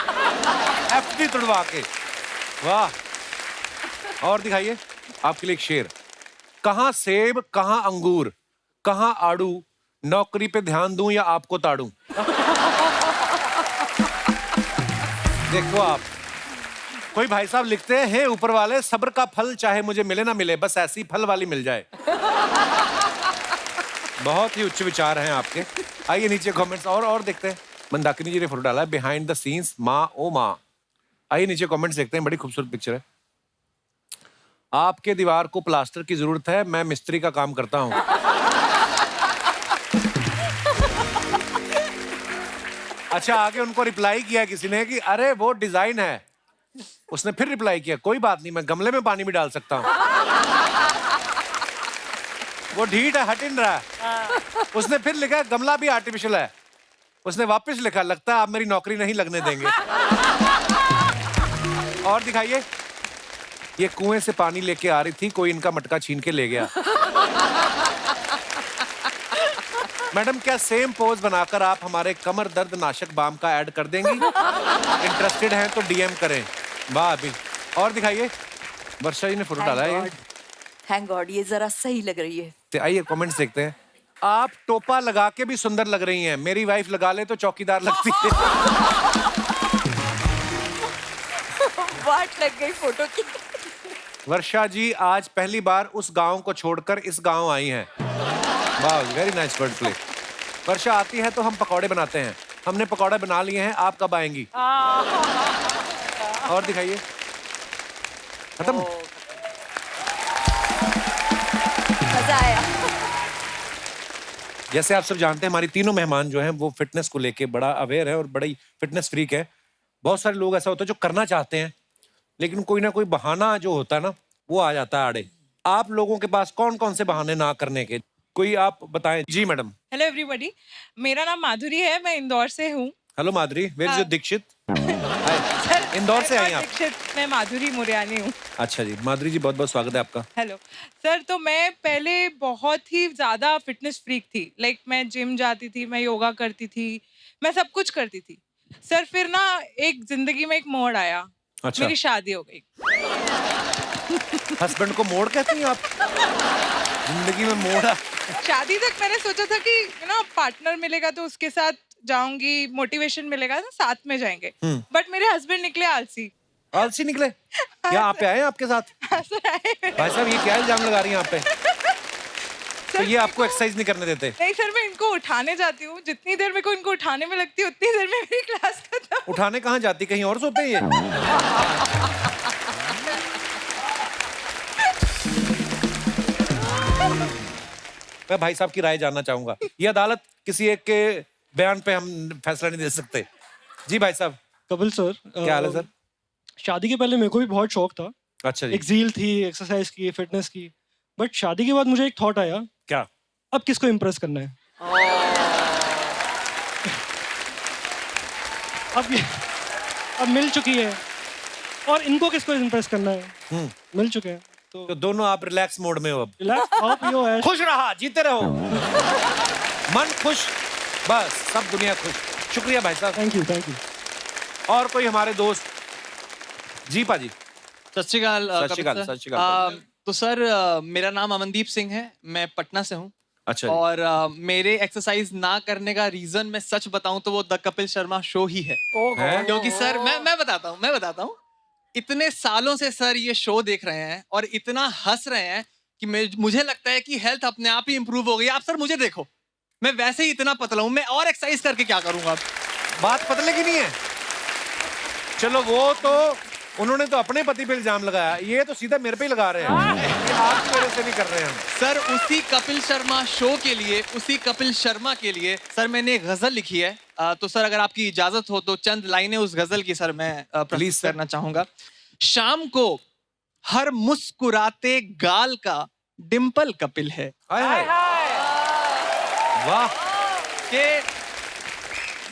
एफडी तुड़वा के, वाह। और दिखाइए, आपके लिए एक शेर, कहाँ सेब कहाँ अंगूर कहाँ आड़ू, नौकरी पे ध्यान दूं या आपको ताड़ू। देखो आप, कोई भाई साहब लिखते हैं, हे ऊपर वाले सब्र का फल चाहे मुझे मिले ना मिले, बस ऐसी फल वाली मिल जाए। बहुत ही उच्च विचार हैं आपके। आइए नीचे कमेंट्स और देखते हैं। मंदाकिनी जी ने फोटो डाला है, बिहाइंड द सीन्स माँ ओ माँ। आइए नीचे कमेंट्स देखते हैं, बड़ी खूबसूरत पिक्चर है। आपके दीवार को प्लास्टर की जरूरत है, मैं मिस्त्री का काम करता हूँ। अच्छा, आगे उनको रिप्लाई किया किसी ने कि अरे वो डिजाइन है। उसने फिर रिप्लाई किया, कोई बात नहीं, मैं गमले में पानी भी डाल सकता हूँ। वो ढीठ है, हट इन रहा है। उसने फिर लिखा, गमला भी आर्टिफिशियल है। उसने वापस लिखा, लगता है आप मेरी नौकरी नहीं लगने देंगे। और दिखाइए, ये कुएं से पानी लेके आ रही थी, कोई इनका मटका छीन के ले गया। मैडम, क्या सेम पोज बनाकर आप हमारे कमर दर्द नाशक बाम का ऐड कर देंगी? इंटरेस्टेड हैं तो डीएम करें। वाह अभी। और दिखाइए, वर्षा जी ने फोटो डाला है। थैंक गॉड, ये जरा सही लग रही है। तो आइए कमेंट्स देखते हैं। आप टोपा लगा के भी सुंदर लग रही हैं, मेरी वाइफ लगा ले तो चौकीदार लगती है। वाट लग गई फोटो की। वर्षा जी आज पहली बार उस गांव को छोड़कर इस गांव आई हैं। वाह, वेरी नाइस वर्ड प्ले। वर्षा आती है तो हम पकौड़े बनाते हैं, हमने पकौड़े बना लिए हैं, आप कब आएंगी? और दिखाइए, खत्म। मजा आया। जैसे आप सब जानते हैं, हमारी तीनों मेहमान जो हैं वो फिटनेस को लेके बड़ा अवेयर है और बड़ी फिटनेस फ्रीक है। बहुत सारे लोग ऐसा होता है जो करना चाहते हैं लेकिन कोई ना कोई बहाना जो होता है ना वो आ जाता है आड़े। आप लोगों के पास कौन कौन से बहाने ना करने के, कोई आप बताएं। जी मैडम। हेलो एवरीबॉडी, मेरा नाम माधुरी है, मैं इंदौर से हूँ। Hello Madhuri, where is your Dixit? Hi, Indore से आई आप? दीक्षित, मैं माधुरी मुरयानी हूँ। अच्छा जी, माधुरी जी बहुत बहुत स्वागत है आपका। हेलो सर, तो मैं पहले बहुत ही ज्यादा फिटनेस फ्रीक थी। लाइक मैं जिम जाती थी, मैं योगा करती थी, मैं सब कुछ करती थी सर। फिर ना एक जिंदगी में एक मोड़ आया। अच्छा। मेरी शादी हो गई। हस्बैंड को मोड़ कहती हैं आप? जिंदगी में मोड़ आ। शादी तक मैंने सोचा था कि ना पार्टनर मिलेगा तो उसके साथ जाऊंगी, मोटिवेशन मिलेगा ना, साथ में जाएंगे। बट मेरे हस्बैंड निकले आलसी। आलसी निकले? क्या आप पे आए हैं आपके साथ? सर आए। भाई साहब ये क्या इल्जाम लगा रही हैं आप पे? तो ये आपको एक्सरसाइज नहीं करने देते? नहीं सर, मैं इनको उठाने जाती हूँ, जितनी देर मेरे को इनको उठाने में लगती है उतनी देर में मेरी क्लास खत्म। उठाने कहाँ जाती, कहीं और सोते हैं ये? मैं भाई साहब की राय जानना चाहूंगा। ये अदालत किसी एक के बयान पे हम फैसला नहीं दे सकते। जी भाई साहब। कपिल सर, क्या हाल है सर? शादी के पहले मेरे को भी बहुत शौक था। अच्छा जी। एक ज़ील थी एक्सरसाइज की, फिटनेस की। बट शादी के बाद मुझे एक थॉट आया, क्या? अब किसको इम्प्रेस करना है? अब मिल चुकी है और इनको किसको इम्प्रेस करना है? मिल चुके हैं तो दोनों आप रिलैक्स मोड में हो अब। रिलैक्स, खाओ पियो ऐश। खुश रहा, जीते रहो। मन खुश, बस सब दुनिया खुश। शुक्रिया भाई साहब। Thank you, thank you. और कोई हमारे दोस्त? जी पाजी। सत श्री अकाल। सत श्री अकाल, सत श्री अकाल। तो सर मेरा नाम अमनदीप सिंह है, मैं पटना से हूँ। अच्छा। और मेरे एक्सरसाइज ना करने का रीजन मैं सच बताऊं तो वो द कपिल शर्मा शो ही है। क्योंकि सर मैं बताता हूँ इतने सालों से सर ये शो देख रहे हैं और इतना हंस रहे हैं कि मुझे लगता है कि हेल्थ अपने आप ही इंप्रूव हो गई। आप सर मुझे देखो, मैं वैसे ही इतना पतला हूं, मैं और एक्सरसाइज करके क्या करूंगा? बात पतले की नहीं है। चलो वो तो उन्होंने तो अपने पति पे इल्जाम लगाया, ये तो सीधा मेरे पे ही लगा रहे हैं। ये आपकी वजह से नहीं कर रहे हैं हम। सर उसी कपिल शर्मा शो के लिए, उसी कपिल शर्मा के लिए सर मैंने एक गजल लिखी है। तो सर अगर आपकी इजाजत हो तो चंद लाइनें उस गजल की सर मैं प्लीज करना चाहूंगा। शाम को हर मुस्कुराते गाल का डिंपल कपिल है। वाह।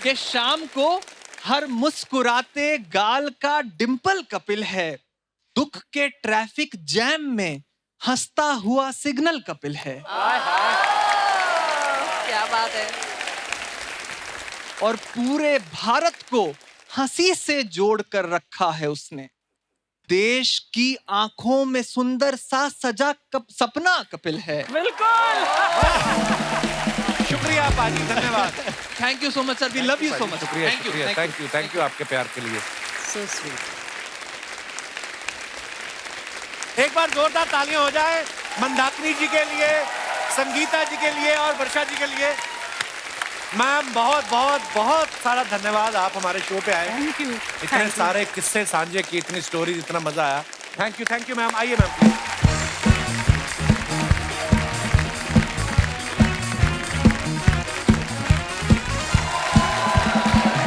के शाम को हर मुस्कुराते गाल का डिंपल कपिल है। दुख के ट्रैफिक जैम में हंसता हुआ सिग्नल कपिल है। क्या बात है। और पूरे भारत को हंसी से जोड़ कर रखा है उसने। देश की आंखों में सुंदर सा सजा सपना कपिल है। बिल्कुल। शुक्रिया पाजी, धन्यवाद। Thank you so much sir, we love you so much. Thank you आपके प्यार के लिए। So sweet. एक बार जोरदार तालियां हो जाए मंदाकिनी जी के लिए, संगीता जी के लिए और वर्षा जी के लिए। मैम बहुत बहुत बहुत सारा धन्यवाद, आप हमारे शो पे आए। Thank you. इतने सारे किस्से साझे किए, इतनी स्टोरीज, इतना मजा आया। Thank you ma'am. आइए मैम।